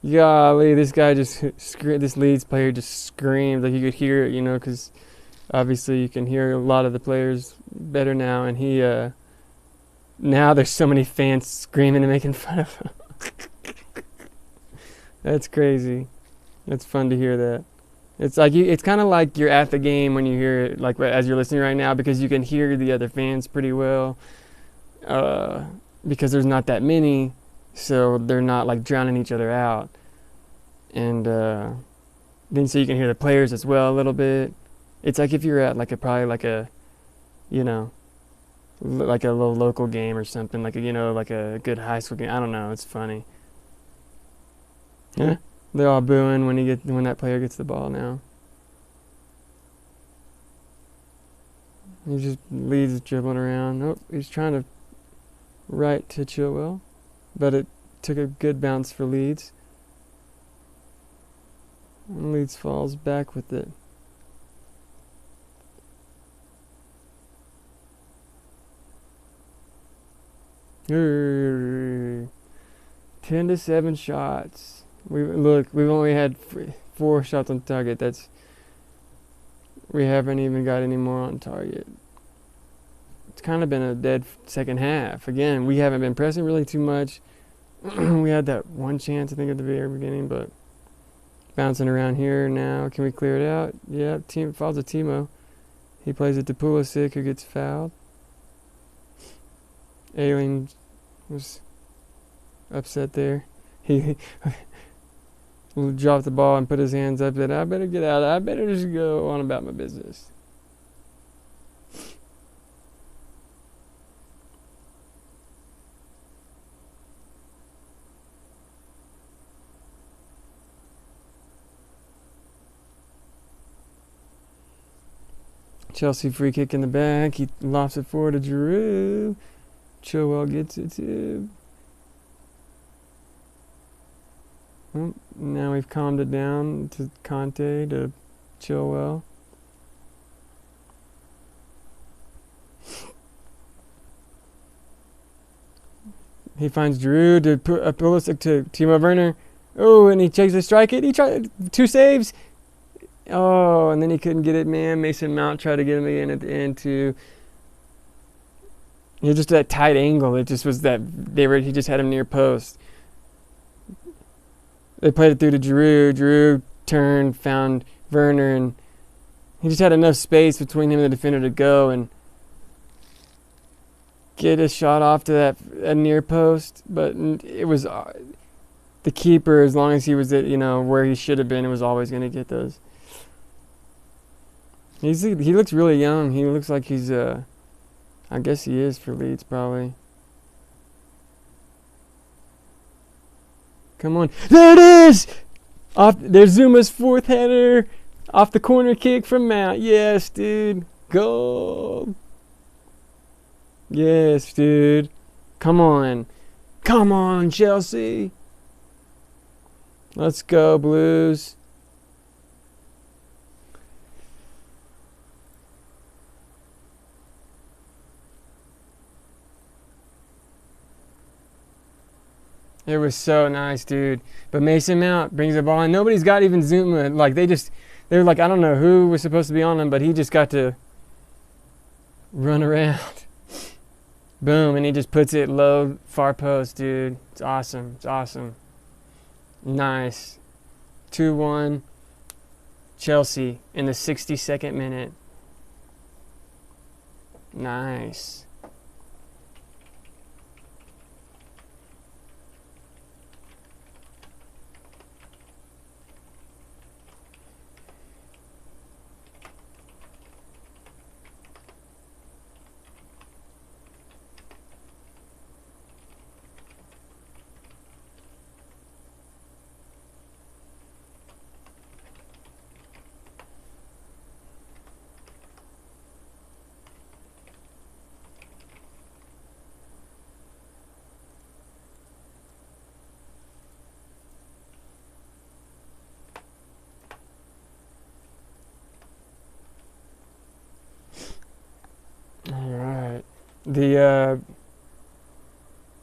Golly, this guy this Leeds player just screamed like you could hear it, because obviously you can hear a lot of the players better now, and he now there's so many fans screaming and making fun of him. That's crazy. It's fun to hear that. It's like it's kind of like you're at the game when you hear it, like as you're listening right now, because you can hear the other fans pretty well. Because there's not that many, so they're not like drowning each other out. And then so you can hear the players as well a little bit. It's like if you're at like like a little local game or something, like like a good high school game. I don't know. It's funny. Yeah, they're all booing when that player gets the ball now. He just leads dribbling around. Oh, he's trying to right to Chilwell, but it took a good bounce for Leeds. And Leeds falls back with it. Urgh. 10-7 shots. We've only had 4 shots on target. We haven't even got any more on target. It's kind of been a dead second half. Again, we haven't been pressing really too much. We had that one chance, I think, at the very beginning, but bouncing around here now. Can we clear it out? Yeah, fouls to Timo. He plays it to Pulisic, who gets fouled. Ailing was upset there. He dropped the ball and put his hands up and said, I better get out. I better just go on about my business. Chelsea free kick in the back. He lofts it forward to Giroud. Chilwell gets it too. Well, now we've calmed it down to Conte to Chilwell. He finds Drew to put a Pulisic to Timo Werner. Oh, and he takes a strike it. He tried 2 saves. Oh, and then he couldn't get it, man. Mason Mount tried to get him again at the end too. He was just that tight angle. It just was that he just had him near post. They played it through to Drew. Drew turned, found Werner, and he just had enough space between him and the defender to go and get a shot off to that near post. But it was the keeper, as long as he was at where he should have been, it was always going to get those. He looks really young. He looks like he's I guess he is for Leeds probably. Come on. There it is! There's Zuma's 4th header. Off the corner kick from Mount. Yes, dude. Goal. Yes, dude. Come on. Come on, Chelsea. Let's go, Blues. It was so nice, dude. But Mason Mount brings the ball in. Nobody's got even Zuma. Like, they're like, I don't know who was supposed to be on him, but he just got to run around. Boom, and he just puts it low, far post, dude. It's awesome. It's awesome. Nice. 2-1. Chelsea in the 62nd minute. Nice.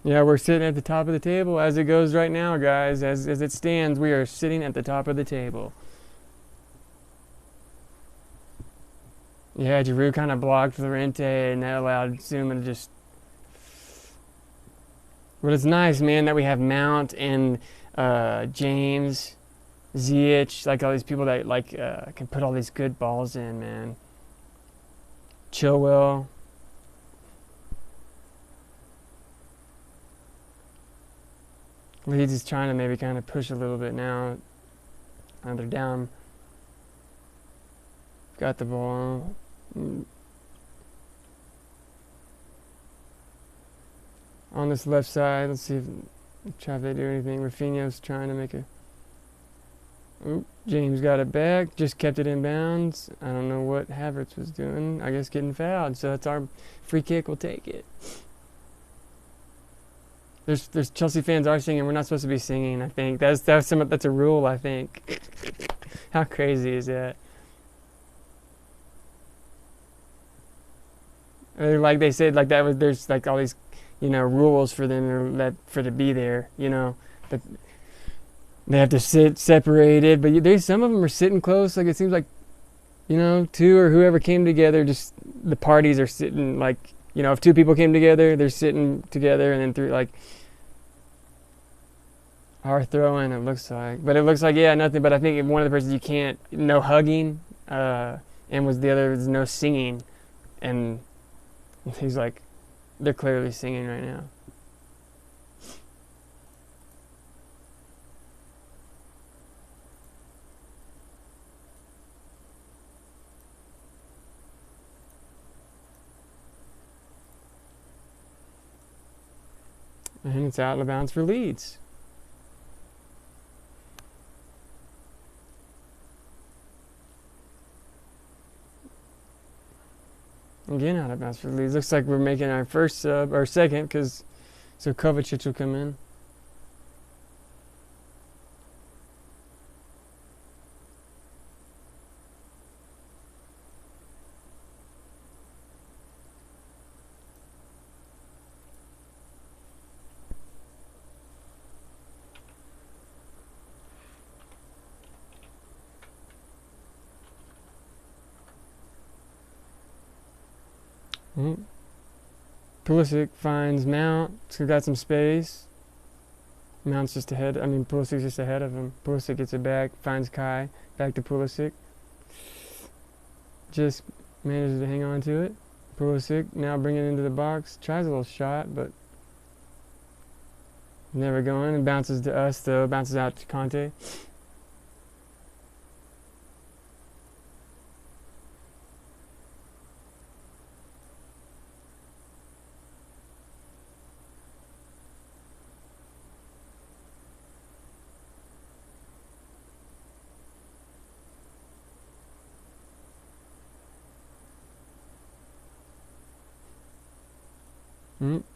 Yeah, we're sitting at the top of the table as it goes right now, guys. As it stands, we are sitting at the top of the table. Yeah, Giroud kind of blocked Llorente, and that allowed Zuma to just... But it's nice, man, that we have Mount and James, Ziyech, like all these people that can put all these good balls in, man. Chilwell. Leeds is trying to maybe kind of push a little bit now. They're down. Got the ball. On this left side, let's see if they do anything. Rafinha's trying to make a... Oop, James got it back. Just kept it in bounds. I don't know what Havertz was doing. I guess getting fouled. So that's our free kick. We'll take it. There's Chelsea fans are singing. We're not supposed to be singing. I think that's a rule. I think. How crazy is that? Like they said, like that was there's like all these, rules for them to be there. That they have to sit separated. But there's some of them are sitting close. Like it seems like, two or whoever came together. Just the parties are sitting like. If 2 people came together, they're sitting together, and then 3 like. Our throw-in, it looks like. But it looks like, nothing. But I think one of the persons you can't, no hugging, and the other was no singing. And he's like, they're clearly singing right now. And it's out of bounds for Leeds. Again, out of bounds for Leeds. Looks like we're making our first sub, or second, so Kovacic will come in. Mm. Pulisic finds Mount. He's got some space. Mount's just ahead. I mean, Pulisic's just ahead of him. Pulisic gets it back. Finds Kai. Back to Pulisic. Just manages to hang on to it. Pulisic now bringing it into the box. Tries a little shot, but never going. And bounces to us, though. Bounces out to Conte.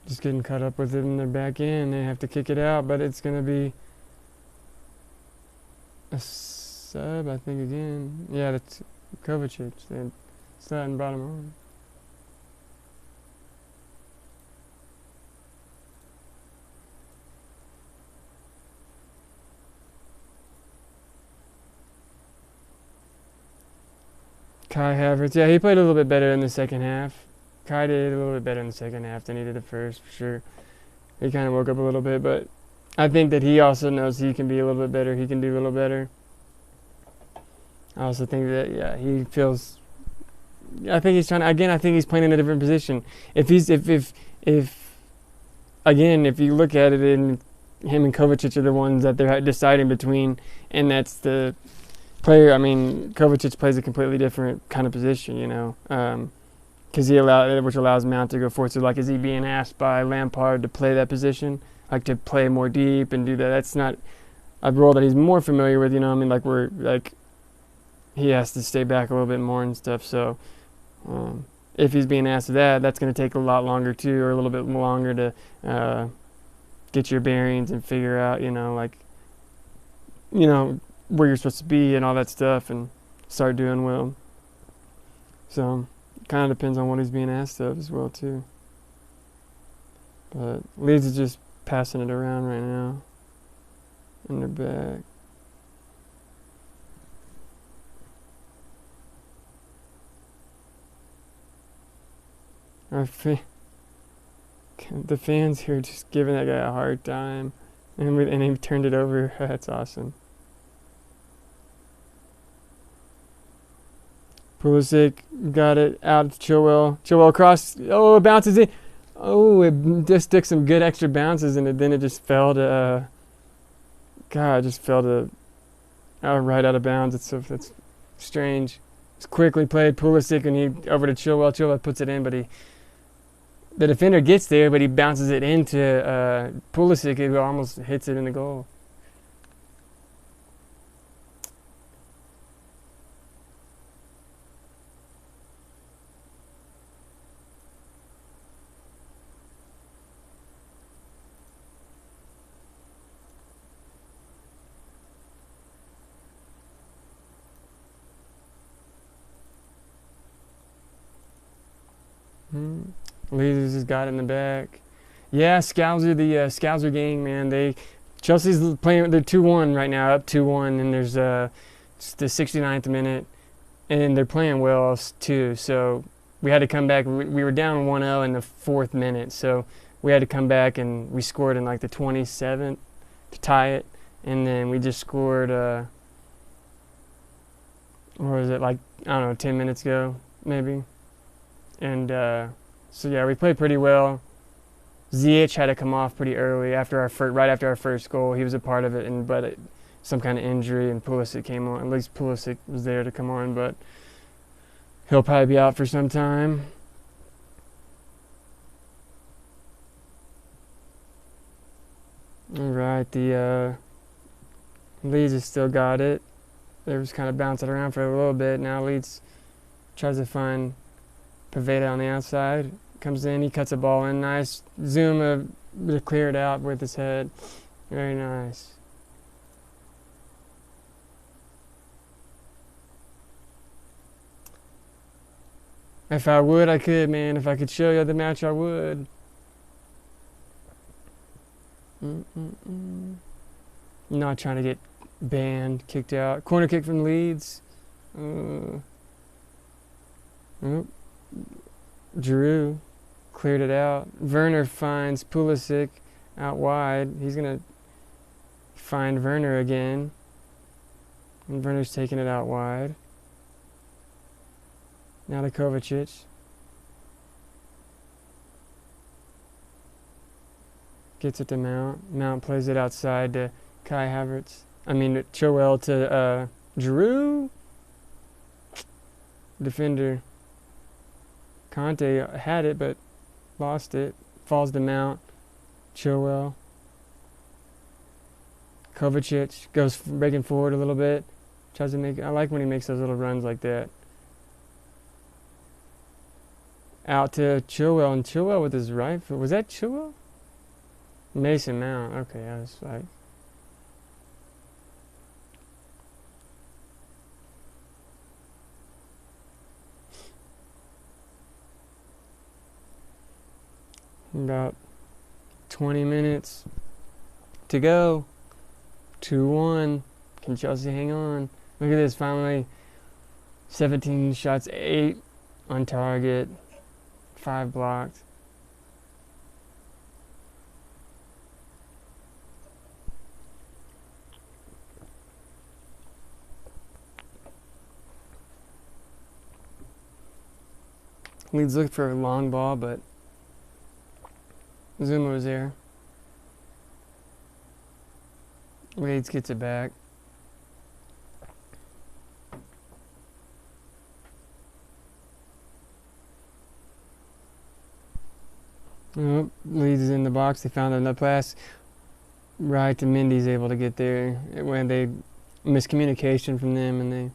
Just getting caught up with it in their back end. They have to kick it out, but it's going to be a sub, I think, again. Yeah, that's Kovacic. They still hadn't brought him on. Kai Havertz. Yeah, he played a little bit better in the second half. Kai did a little bit better in the second half than he did the first, for sure. He kind of woke up a little bit, but I think that he also knows he can be a little bit better. He can do a little better. I also think that, yeah, he feels... I think he's trying to... Again, I think he's playing in a different position. If again, if you look at it, and him and Kovacic are the ones that they're deciding between, and that's the player... I mean, Kovacic plays a completely different kind of position, you know. Because which allows Mount to go forward. So, like, is he being asked by Lampard to play that position, like to play more deep and do that? That's not a role that he's more familiar with. You know, I mean, he has to stay back a little bit more and stuff. So, if he's being asked that, that's going to take a lot longer too, or a little bit longer to get your bearings and figure out, where you're supposed to be and all that stuff, and start doing well. So. Kind of depends on what he's being asked of as well too. But Leeds is just passing it around right now in their back. The fans here just giving that guy a hard time, and he turned it over. That's awesome. Pulisic got it out to Chilwell. Chilwell across. Oh, it bounces in. Oh, it just took some good extra bounces, and then it just fell to. Right out of bounds. It's strange. It's quickly played. Pulisic, and he over to Chilwell. Chilwell puts it in, but the defender gets there, but he bounces it into Pulisic, who almost hits it in the goal. Leeds just got it in the back. Yeah, Scouser, the Scouser gang, man. Chelsea's playing. They're 2-1 right now, up 2-1, and there's it's the 69th minute, and they're playing well too. So we had to come back. We were down 1-0 in the 4th minute, so we had to come back, and we scored in like the 27th to tie it, and then we just scored. What was it, like, I don't know, 10 minutes ago maybe, and. So yeah, we played pretty well. Ziyech had to come off pretty early right after our first goal. He was a part of it, but some kind of injury, and Pulisic came on. At least Pulisic was there to come on, but he'll probably be out for some time. All right, the Leeds has still got it. They was kind of bouncing around for a little bit. Now Leeds tries to find Pavetta on the outside. Comes in, he cuts a ball in. Nice. Zuma to clear it out with his head. Very nice. If I would, I could, man. If I could show you the match, I would. Not trying to get banned, kicked out. Corner kick from Leeds. Giroux cleared it out. Werner finds Pulisic out wide. He's going to find Werner again. And Werner's taking it out wide. Now to Kovacic. Gets it to Mount. Mount plays it outside to Kai Havertz. Chilwell to Giroux. Defender. Conte had it, but lost it. Falls to Mount. Chilwell. Kovacic goes breaking forward a little bit. Tries to make. I like when he makes those little runs like that. Out to Chilwell, and Chilwell with his right foot. Was that Chilwell? Mason Mount. Okay, I was right. About 20 minutes to go. 2-1. Can Chelsea hang on? Look at this. Finally, 17 shots, 8 on target, 5 blocked. Leeds looked for a long ball, but Zuma was there. Leeds gets it back. Oh, Leeds is in the box. They found another pass. Right to Mendy's able to get there. When they miscommunication from them, and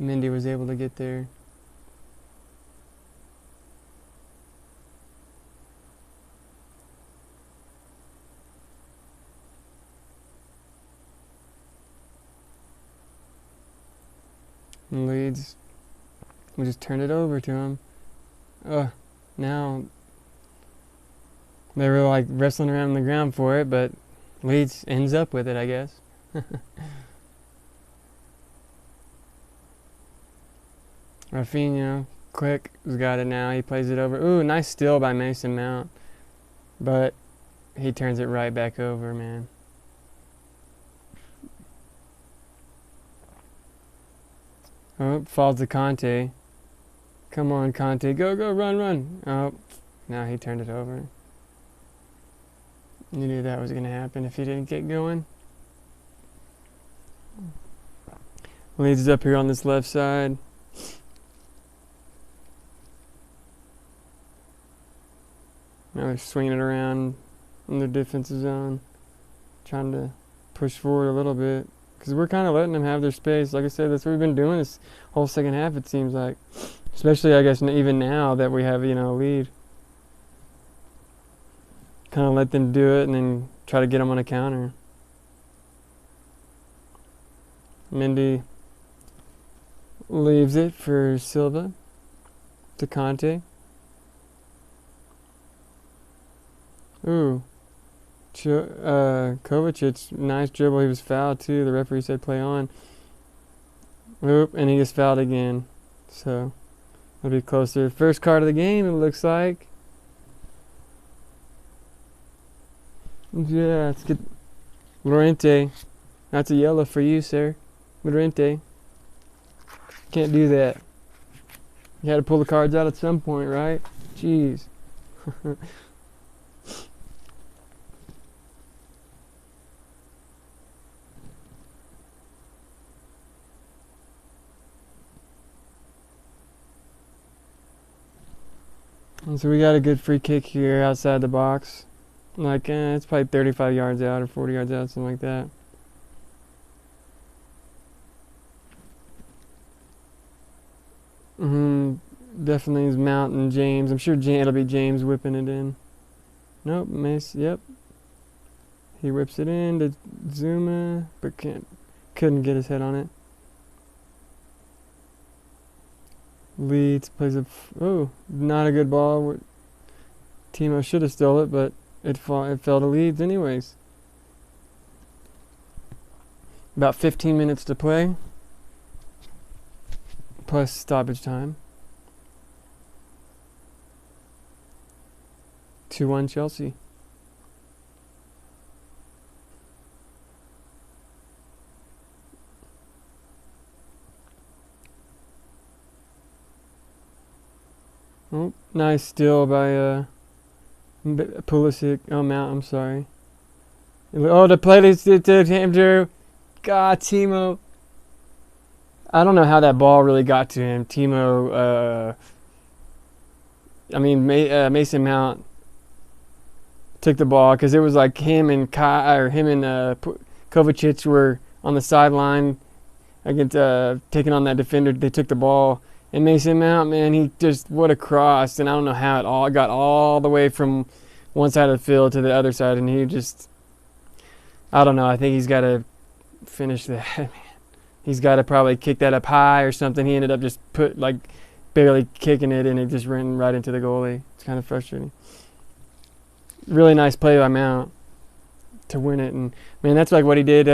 Mendy was able to get there. And Leeds, we just turned it over to him. Now they were like wrestling around on the ground for it, but Leeds ends up with it, I guess. Rafinha, quick, has got it now. He plays it over. Ooh, nice steal by Mason Mount, but he turns it right back over, man. Oh, falls to Conte. Come on, Conte. Go, run. Oh, now he turned it over. You knew that was going to happen if he didn't get going. Leeds is up here on this left side. Now they're swinging it around in their defensive zone. Trying to push forward a little bit. Because we're kind of letting them have their space. Like I said, that's what we've been doing this whole second half, it seems like. Especially, I guess, even now that we have, a lead. Kind of let them do it and then try to get them on a counter. Mendy leaves it for Silva to Conte. Ooh. Kovacic, nice dribble. He was fouled too. The referee said play on. Oop, and he gets fouled again. So it'll be closer. First card of the game, it looks like. Yeah, let's get Llorente. That's a yellow for you, sir. Llorente. Can't do that. You had to pull the cards out at some point, right? Jeez. And so we got a good free kick here outside the box. Like, it's probably 35 yards out or 40 yards out, something like that. Definitely is Mount and James. I'm sure it'll be James whipping it in. Nope, Mace, yep. He whips it in to Zuma, but couldn't get his head on it. Leeds plays not a good ball. Timo should have stole it, but it fell to Leeds anyways. About 15 minutes to play, plus stoppage time. 2-1 Chelsea. Oh, nice steal by Pulisic. Oh, Mount, I'm sorry. Oh, the play to him, Drew. God, Timo. I don't know how that ball really got to him. Mason Mount took the ball because it was like him and Kovacic were on the sideline against taking on that defender. They took the ball, and Mason Mount, man, he just, what a cross, and I don't know how it got all the way from one side of the field to the other side, and he just, I don't know. I think he's got to finish that. He's got to probably kick that up high or something. He ended up just barely kicking it, and it just ran right into the goalie. It's kind of frustrating. Really nice play by Mount to win it, and man, that's like what he did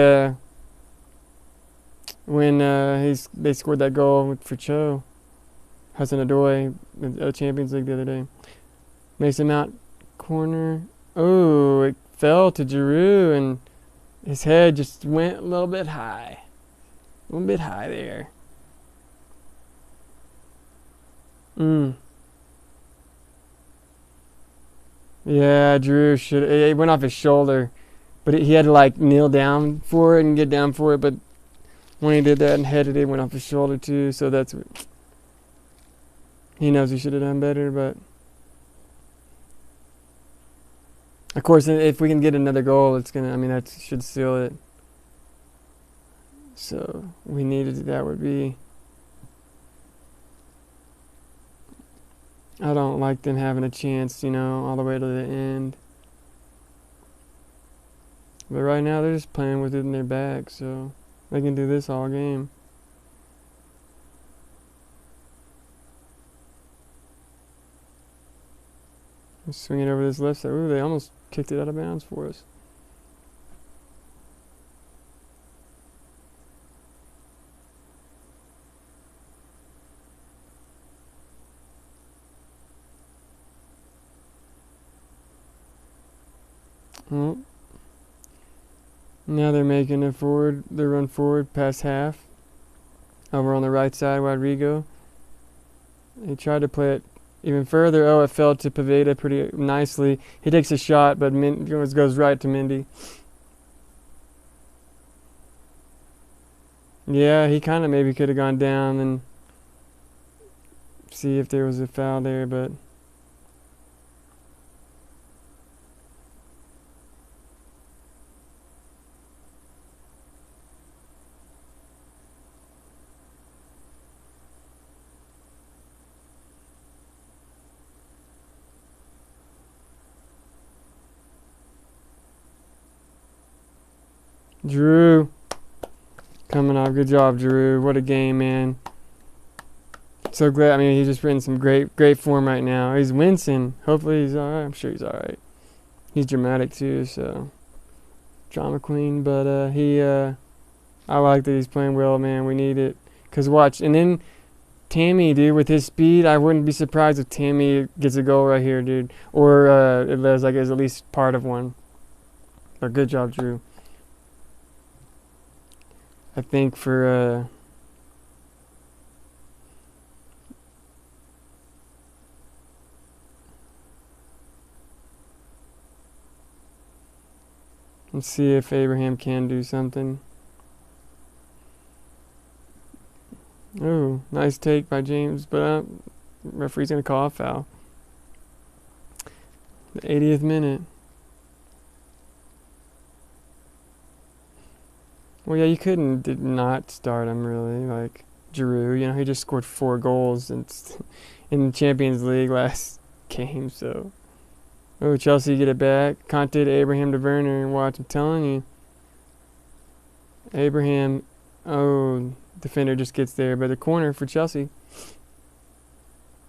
when they scored that goal for Cho Hudson-Odoi in the Champions League the other day. Mason Mount corner. Oh, it fell to Giroud, and his head just went a little bit high. A little bit high there. Yeah, Drew it went off his shoulder, but he had to like kneel down for it and get down for it. But when he did that and headed it, went off his shoulder too. So that's, he knows he should have done better. But of course, if we can get another goal, that should seal it. So we needed, that would be, I don't like them having a chance, all the way to the end. But right now they're just playing with it in their bag, so they can do this all game. Swing it over this left side. Ooh, they almost kicked it out of bounds for us. Oh. Now they're making it forward. They run forward past half. Over on the right side, Rodrigo. He tried to play it even further. Oh, it fell to Pavetta pretty nicely. He takes a shot, but goes right to Mendy. Yeah, he kind of maybe could have gone down and see if there was a foul there, but Drew coming off. Good job, Drew. What a game, man. So glad. He's just in some great form right now. He's wincing. Hopefully he's all right. I'm sure he's all right. He's dramatic too, so drama queen. But I like that he's playing well, man. We need it. Cause watch, and then Tammy, dude, with his speed, I wouldn't be surprised if Tammy gets a goal right here, dude. Or it is at least part of one. But good job, Drew. I think for let's see if Abraham can do something. Oh, nice take by James, but referee's gonna call a foul. The 80th minute. Well, yeah, you did not start him really, like Giroud. He just scored 4 goals in the Champions League last game. So, oh, Chelsea get it back. Conte to Abraham to Werner. Watch, I'm telling you, Abraham. Oh, defender just gets there, but the corner for Chelsea.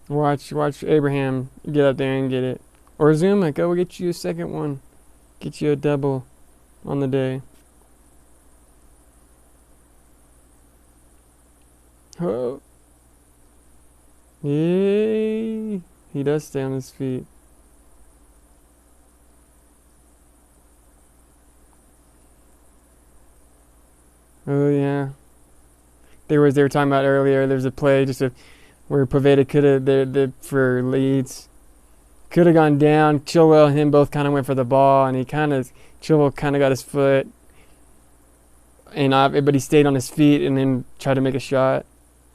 Watch Abraham get up there and get it. Or Zuma, go get you a second one. Get you a double on the day. Oh. Yay. He does stay on his feet. Oh yeah. They were talking about earlier. There's a play where Poveda could have for Leeds could have gone down. Chilwell and him both kind of went for the ball, and Chilwell kind of got his foot, and but he stayed on his feet and then tried to make a shot.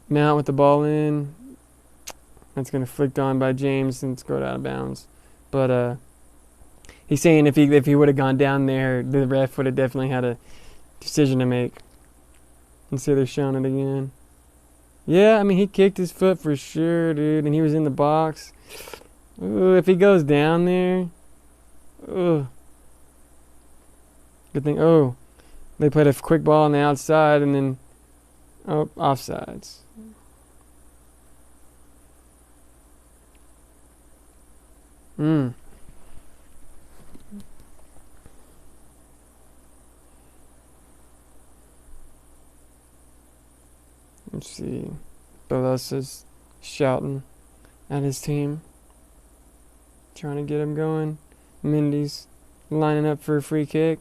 Mount with the ball in. That's gonna flicked on by James and it's go out of bounds. But he's saying if he would have gone down there, the ref would have definitely had a decision to make. And say they're showing it again. Yeah, I mean he kicked his foot for sure, dude, and he was in the box. Ooh, if he goes down there, ooh. Good thing. Oh, they played a quick ball on the outside and then offsides. Let's see. Belos shouting at his team, trying to get him going. Mindy's lining up for a free kick.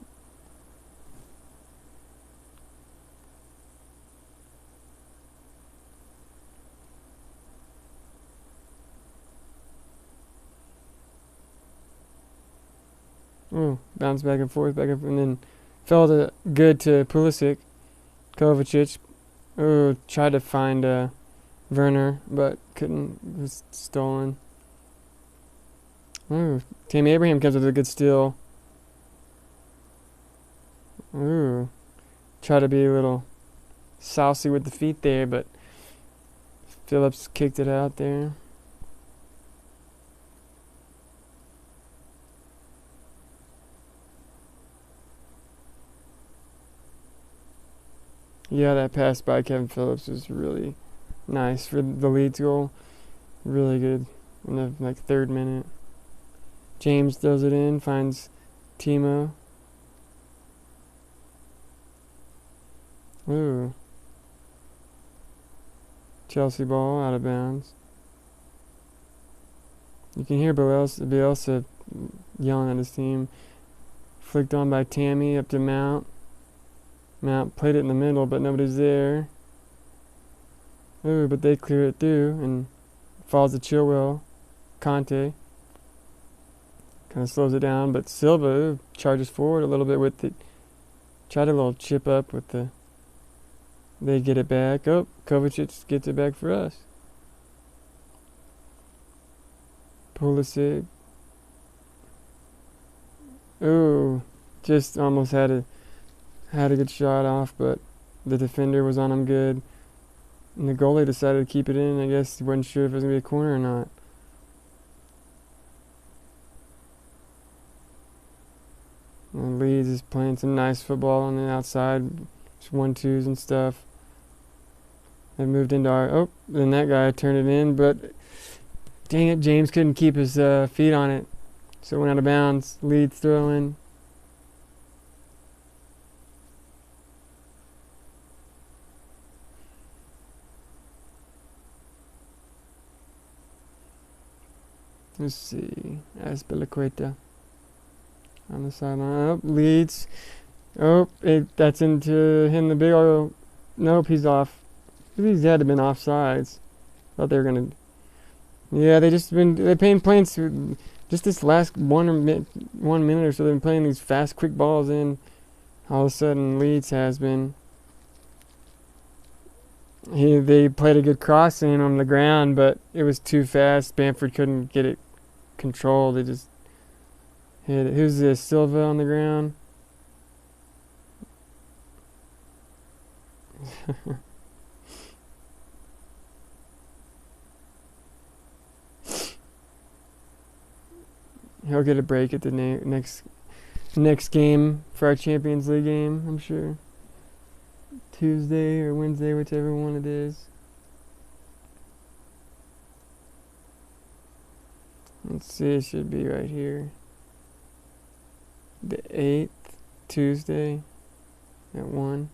Ooh, bounce back and forth, and then fell good to Pulisic. Kovacic. Ooh, tried to find Werner, but couldn't. It was stolen. Ooh, Tammy Abraham comes with a good steal. Ooh, try to be a little saucy with the feet there, but Phillips kicked it out there. Yeah, that pass by Kevin Phillips was really nice for the Leeds goal. Really good in the third minute. James throws it in, finds Timo. Ooh. Chelsea ball out of bounds. You can hear Bielsa yelling at his team. Flicked on by Tammy up to Mount. Mount played it in the middle, but nobody's there. Ooh, but they clear it through and falls to Chilwell. Conte kind of slows it down, but Silva charges forward a little bit with it. Tried a little chip up with the. They get it back. Oh, Kovacic gets it back for us. Pulisic. Ooh, just almost had a good shot off, but the defender was on him good. And the goalie decided to keep it in. I guess he wasn't sure if it was going to be a corner or not. And Leeds is playing some nice football on the outside. Just 1-2s and stuff. They moved into our... Oh, then that guy turned it in, but... Dang it, James couldn't keep his feet on it. So it went out of bounds. Leeds throw in. Let's see. Azpilicueta on the sideline. Oh, Leeds. Oh, that's into him. The big old. Nope, he's off. These had to have been offsides. Thought they were gonna. Yeah, they're playing just this last 1 minute or so. They've been playing these fast, quick balls in. All of a sudden, Leeds has been. They played a good cross in on the ground, but it was too fast. Bamford couldn't get it controlled. They just hit it. Who's this? Silva on the ground. He'll get a break at the next game for our Champions League game, I'm sure. Tuesday or Wednesday, whichever one it is. Let's see, it should be right here. The 8th, Tuesday at 1.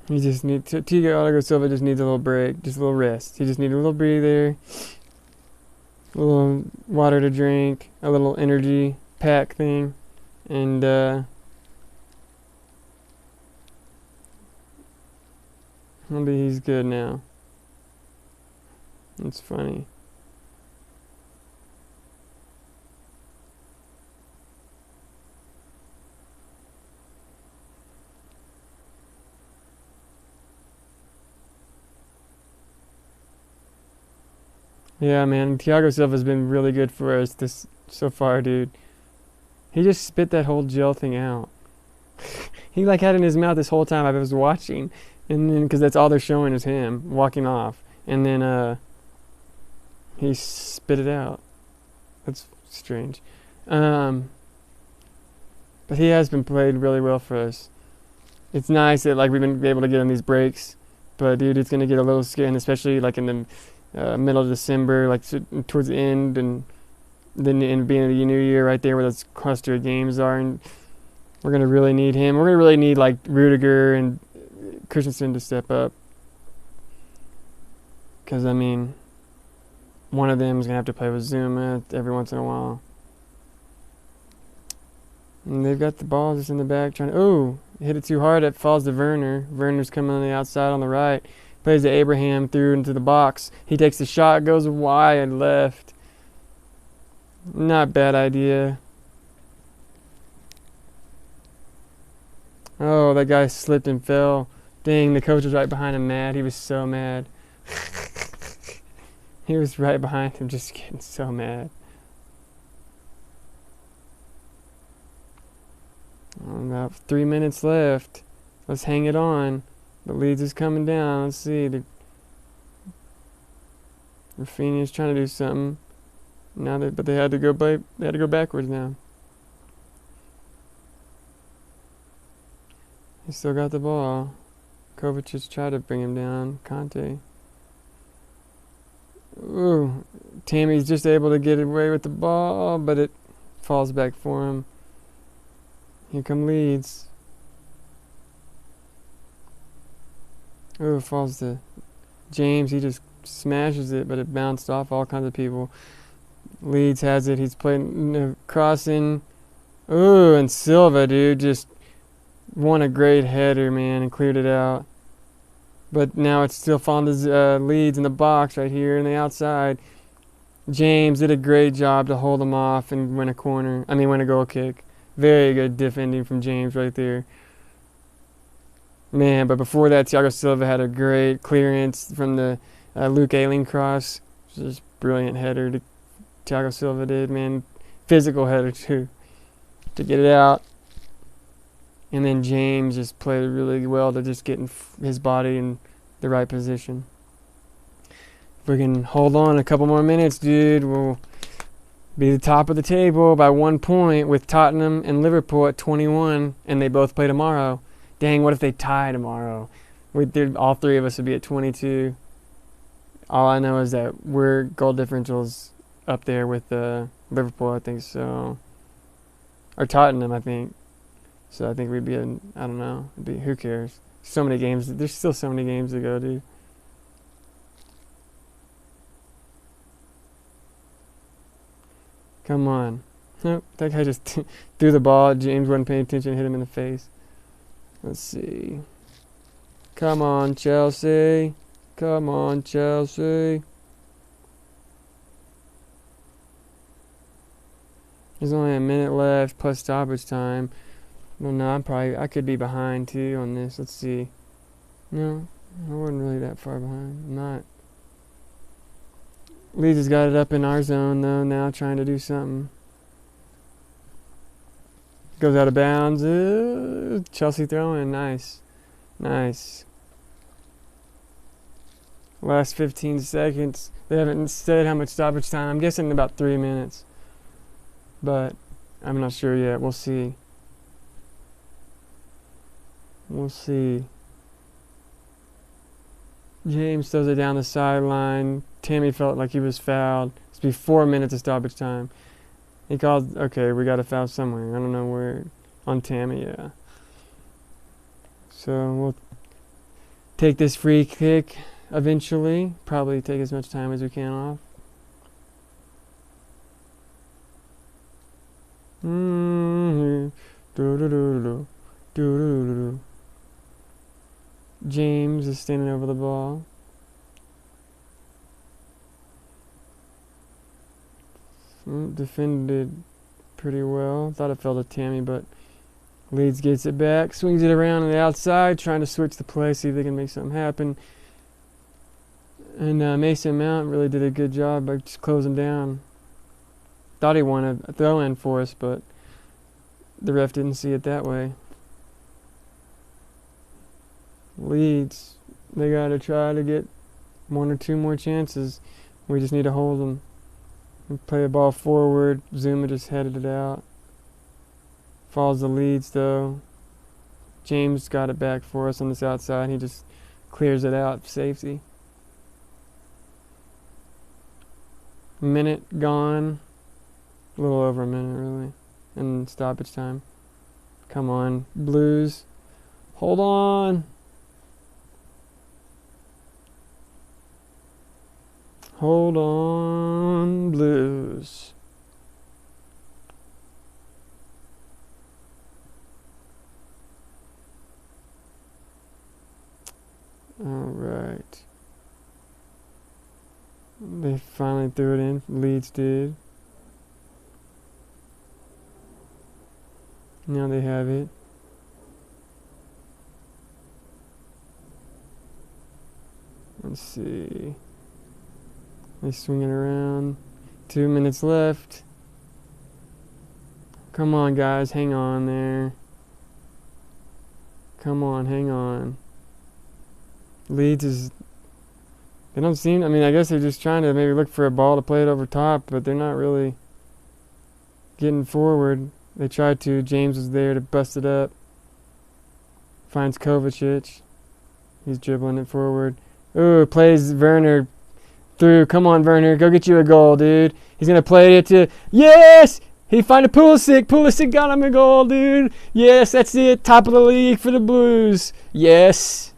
You just need Thiago Silva just needs a little break, just a little rest. He just needs a little breather. A little water to drink, a little energy pack thing, and maybe he's good now. It's funny. Yeah, man, Thiago Silva's been really good for us this so far, dude. He just spit that whole gel thing out. He like had it in his mouth this whole time I was watching, and then because that's all they're showing is him walking off, and then he spit it out. That's strange. But he has been played really well for us. It's nice that like we've been able to get him these breaks, but dude, it's gonna get a little scary, and especially like in the middle of December, like towards the end, and then in the beginning of the new year, right there where those cluster of games are, and we're gonna really need him. We're gonna really need like Rudiger and Christensen to step up, because I mean, one of them is gonna have to play with Zuma every once in a while. And they've got the ball just in the back trying to. Oh, hit it too hard. It falls to Werner. Werner's coming on the outside on the right. Plays to Abraham through into the box. He takes the shot, goes wide left. Not bad idea. Oh, that guy slipped and fell. Dang, the coach was right behind him mad. He was so mad. He was right behind him just getting so mad. About 3 minutes left. Let's hang it on. The Leeds is coming down. Let's see. Rafinha's trying to do something. But they had to go backwards now. He still got the ball. Kovac just tried to bring him down. Conte. Ooh, Tammy's just able to get away with the ball, but it falls back for him. Here come Leeds. Ooh, it falls to James. He just smashes it, but it bounced off all kinds of people. Leeds has it. He's playing crossing. Ooh, and Silva, dude, just won a great header, man, and cleared it out. But now it's still falling to Leeds in the box right here on the outside. James did a great job to hold him off and win a goal kick. Very good defending from James right there. Man, but before that, Thiago Silva had a great clearance from the Luke Ayling cross. Just brilliant header to Thiago Silva did, man. Physical header, too, to get it out. And then James just played really well to just get his body in the right position. If we can hold on a couple more minutes, dude, we'll be the top of the table by 1 point with Tottenham and Liverpool at 21, and they both play tomorrow. Dang, what if they tie tomorrow? All three of us would be at 22. All I know is that we're goal differentials up there with Liverpool, I think so. Or Tottenham, I think. So I think we'd be in, I don't know. Who cares? So many games. There's still so many games to go, dude. Come on. Nope, that guy just threw the ball. James wasn't paying attention, hit him in the face. Let's see. Come on, Chelsea. Come on, Chelsea. There's only a minute left plus stoppage time. Well, no, I could be behind too on this. Let's see. No, I wasn't really that far behind. I'm not. Leeds has got it up in our zone though, now trying to do something. Goes out of bounds. Chelsea throwing. Nice. Nice. Last 15 seconds. They haven't said how much stoppage time. I'm guessing about 3 minutes. But I'm not sure yet. We'll see. We'll see. James throws it down the sideline. Tammy felt like he was fouled. It's be 4 minutes of stoppage time. He called, okay, we got a foul somewhere. I don't know where. On Tammy, yeah. So we'll take this free kick eventually. Probably take as much time as we can off. Mm-hmm. Do-do-do-do-do. Do-do-do-do-do. James is standing over the ball. Defended pretty well. Thought it fell to Tammy, but Leeds gets it back. Swings it around on the outside, trying to switch the play, see if they can make something happen. And Mason Mount really did a good job by just closing down. Thought he wanted a throw-in for us, but the ref didn't see it that way. Leeds, they got to try to get one or two more chances. We just need to hold them. We play a ball forward. Zuma just headed it out. Falls the Leeds, though. James got it back for us on this outside. He just clears it out for safety. Minute gone. A little over a minute, really. And stoppage time. Come on, Blues. Hold on. Hold on, Blues. All right. They finally threw it in. Leeds did. Now they have it. Let's see. They swing it around. 2 minutes left. Come on, guys. Hang on there. Come on, hang on. Leeds is... They don't seem... I mean, I guess they're just trying to maybe look for a ball to play it over top, but they're not really getting forward. They tried to. James was there to bust it up. Finds Kovacic. He's dribbling it forward. Ooh, plays Werner through. Come on, Werner. Go get you a goal, dude. He's going to play it to... Yes! He found a Pulisic. Pulisic got him a goal, dude. Yes, that's it. Top of the league for the Blues. Yes.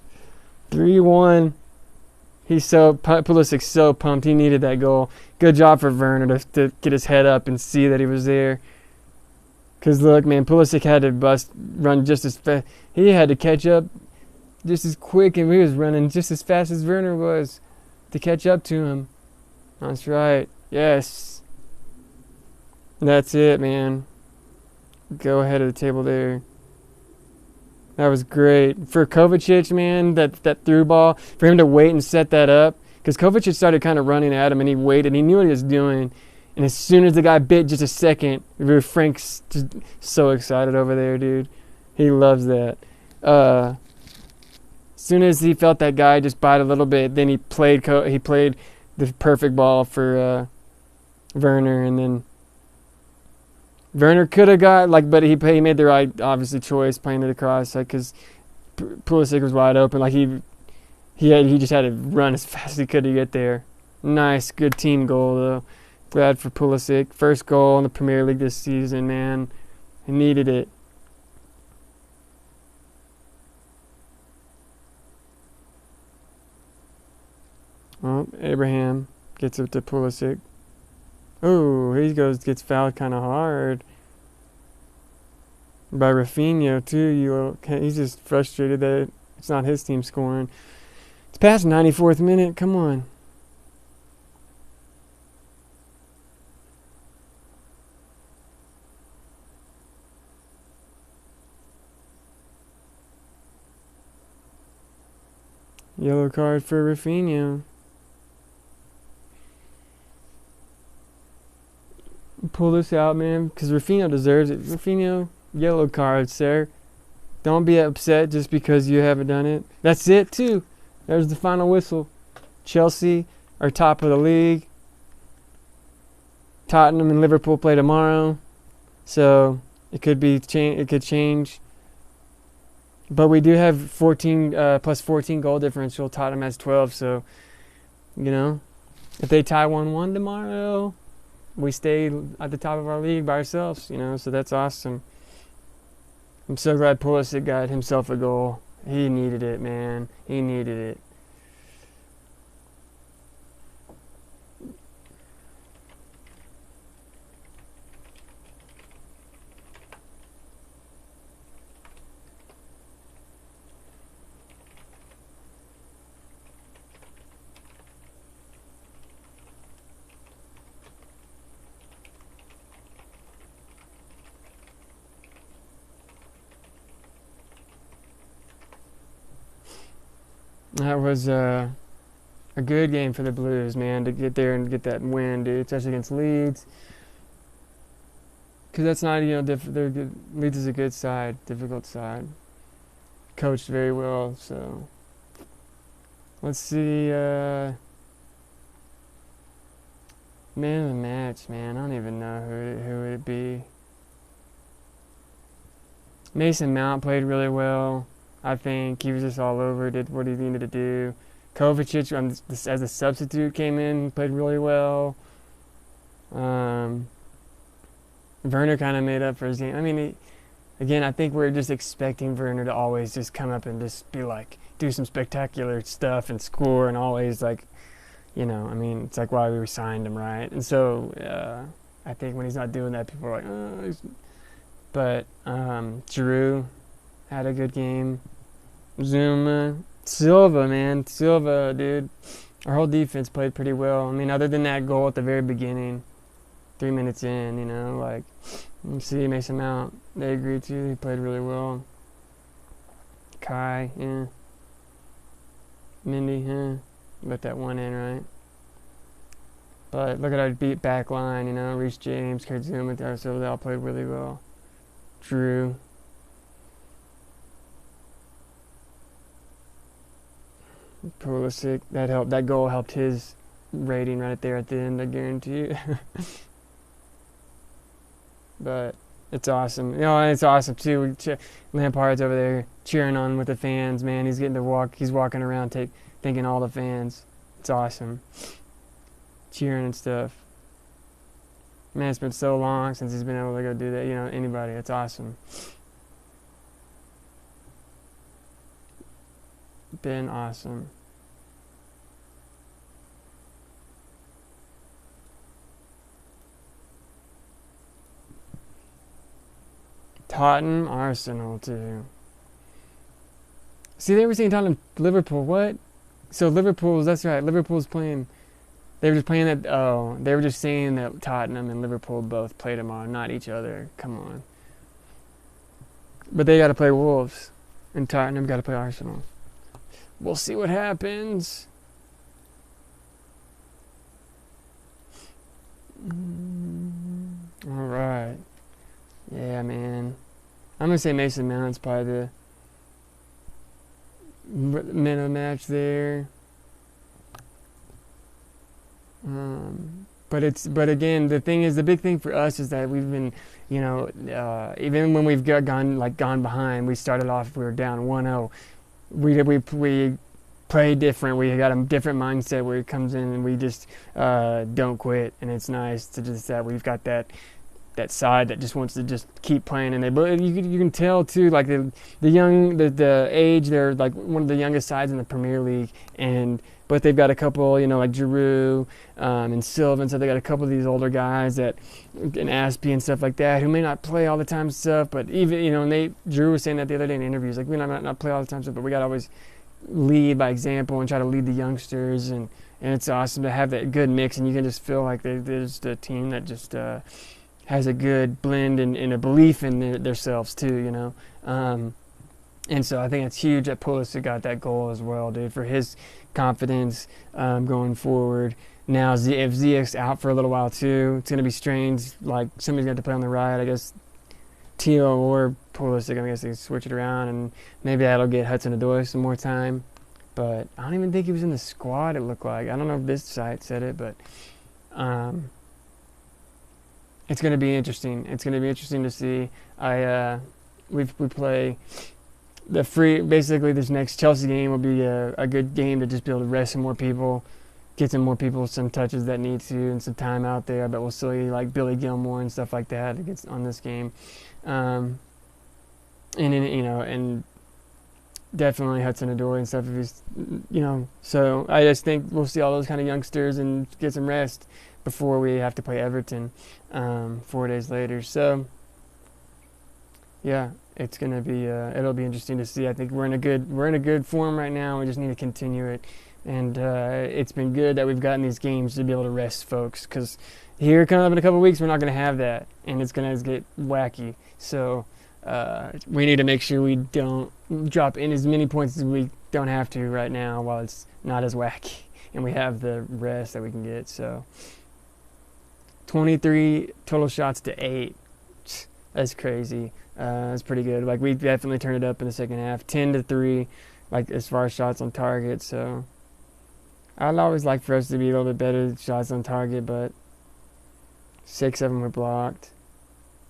3-1. Pulisic's so pumped. He needed that goal. Good job for Werner to get his head up and see that he was there. Because, look, man, Pulisic had to run just as fast. He had to catch up just as quick, and he was running just as fast as Werner was to catch up to him. That's right. Yes. That's it, man. Go ahead of the table there. That was great. For Kovacic, man, that through ball, for him to wait and set that up, because Kovacic started kind of running at him, and he waited. He knew what he was doing. And as soon as the guy bit just a second, Frank's just so excited over there, dude. He loves that. As soon as he felt that guy just bite a little bit, then he played the perfect ball for Werner, and then Werner could have got but he made the right obviously choice playing it across because Pulisic was wide open. Like he just had to run as fast as he could to get there. Nice, good team goal though. Glad for Pulisic. First goal in the Premier League this season, man. He needed it. Oh, Abraham gets it to Pulisic. Oh, gets fouled kind of hard by Rafinha too. He's just frustrated that it's not his team scoring. It's past 94th minute. Come on. Yellow card for Rafinha. Pull this out, man, because Rafinha deserves it. Rafinha, yellow card, sir. Don't be upset just because you haven't done it. That's it, too. There's the final whistle. Chelsea are top of the league. Tottenham and Liverpool play tomorrow, so it could change. But we do have 14 plus 14 goal differential. Tottenham has 12, so if they tie 1-1 tomorrow, we stay at the top of our league by ourselves, so that's awesome. I'm so glad Pulisic got himself a goal. He needed it, man. He needed it. That was a good game for the Blues, man, to get there and get that win, dude, especially against Leeds. Because that's not, they're good. Leeds is a good side, difficult side. Coached very well, so. Let's see, man of the match, man. I don't even know who would it be. Mason Mount played really well. I think he was just all over, did what he needed to do. Kovacic, as a substitute, came in, played really well. Werner kind of made up for his game. I mean, again, I think we're just expecting Werner to always just come up and just be like, do some spectacular stuff and score and always like, it's like why we signed him, right? And so I think when he's not doing that, people are like, oh. But Giroud had a good game. Silva, dude. Our whole defense played pretty well. I mean, other than that goal at the very beginning, 3 minutes in, you see Mason Mount, they agreed to. He played really well. Kai, yeah. Mindy, yeah. Let that one in, right? But look at our beat back line, Reece James, Kurt Zuma, so they all played really well. Drew. Pulisic, that goal helped his rating right there at the end, I guarantee you. But it's awesome. It's awesome too. Lampard's over there cheering on with the fans, man. He's getting to walk. He's walking around thanking all the fans. It's awesome. Cheering and stuff. Man, it's been so long since he's been able to go do that. Anybody. It's awesome. Been awesome. Tottenham, Arsenal too. See, they were saying Tottenham, Liverpool. What? So that's right. Liverpool's playing. They were just playing that. Oh, they were just saying that Tottenham and Liverpool both play tomorrow, not each other. Come on. But they got to play Wolves, and Tottenham got to play Arsenal. We'll see what happens. All right. Yeah, man. I'm going to say Mason Mount's probably the man of the match there. But again, the big thing for us is that we've been, even when we've gone behind, we started off, we were down 1-0. We play different. We got a different mindset where it comes in and we just don't quit. And it's nice to just that we've got that side that just wants to just keep playing. And you can tell too, like the age, they're like one of the youngest sides in the Premier League, but they've got a couple, like Giroud and Silva, and so they got a couple of these older guys and Aspie and stuff like that who may not play all the time and stuff, but even, Giroud was saying that the other day in interviews, like we might not play all the time stuff, but we got to always lead by example and try to lead the youngsters, and it's awesome to have that good mix, and you can just feel like there's a team that just has a good blend and a belief in themselves too, and so I think it's huge that Pulisic got that goal as well, dude, for his confidence going forward. Now, if Ziyech's out for a little while too, it's going to be strange. Like, somebody's got to play on the right. I guess Teal or Pulisic, I guess they switch it around, and maybe that'll get Hudson-Odoi some more time. But I don't even think he was in the squad, it looked like. I don't know if this site said it, but it's going to be interesting. It's going to be interesting to see. We play basically this next Chelsea game will be a good game to just be able to rest some more people, get some more people some touches that need to and some time out there. But we'll see like Billy Gilmore and stuff like that on this game, and definitely Hudson-Odoi and stuff. If he's, so I just think we'll see all those kind of youngsters and get some rest before we have to play Everton 4 days later. So yeah. It's gonna be it'll be interesting to see. I think we're in a good form right now. We just need to continue it, and it's been good that we've gotten these games to be able to rest folks, because here coming up in a couple of weeks we're not gonna have that, and it's gonna get wacky. So we need to make sure we don't drop in as many points as we don't have to right now while it's not as wacky and we have the rest that we can get. So 23 total shots to 8. That's crazy. That's pretty good. Like, we definitely turned it up in the second half. 10 to 3, like, as far as shots on target. So I'd always like for us to be a little bit better shots on target, but 6 of them were blocked.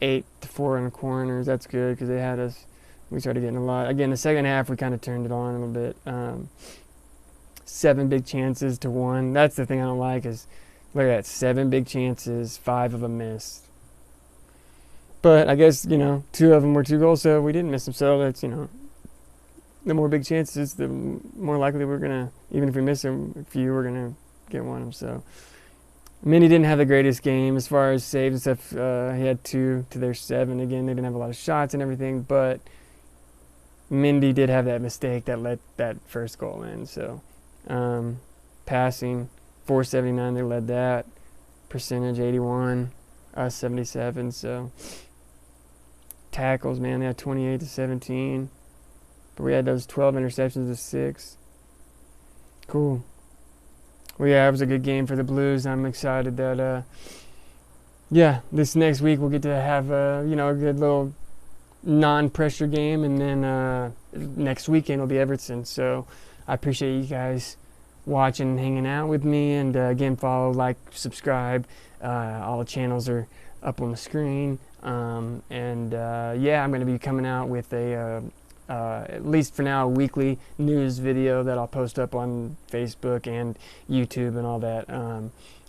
8 to 4 in the corners. That's good because they had us. We started getting a lot. Again, the second half we kind of turned it on a little bit. 7 big chances to 1. That's the thing I don't like is, look at that, 7 big chances, 5 of them missed. But I guess, 2 of them were 2 goals, so we didn't miss them. So that's, the more big chances, the more likely we're going to, even if we miss them, a few, we're going to get one of them. So Mindy didn't have the greatest game as far as saves and stuff. He had 2 to their 7. Again, they didn't have a lot of shots and everything, but Mindy did have that mistake that let that first goal in. So passing, 479, they led that. Percentage, 81, us 77. So tackles, man, they had 28 to 17. But we had those 12 interceptions to 6. Cool. Well, yeah, it was a good game for the Blues. I'm excited that, this next week we'll get to have, a good little non-pressure game. And then next weekend will be Everton. So I appreciate you guys watching and hanging out with me. And, again, follow, like, subscribe. All the channels are up on the screen. I'm going to be coming out with a... at least for now, a weekly news video that I'll post up on Facebook and YouTube and all that.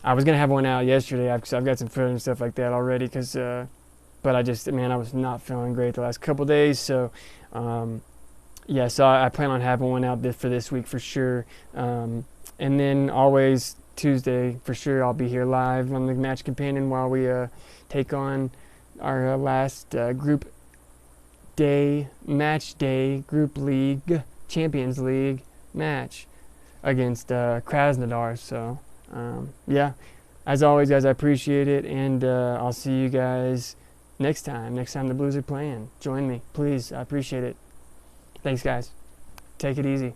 I was going to have one out yesterday because I've got some footage and stuff like that already. But I was not feeling great the last couple days. So, so I plan on having one out for this week for sure. And then always Tuesday for sure I'll be here live on the Match Companion while we take on our last group match day group league Champions League match against Krasnodar. So as always, guys, I appreciate it, and I'll see you guys next time the Blues are playing. Join me, please. I appreciate it. Thanks, guys. Take it easy.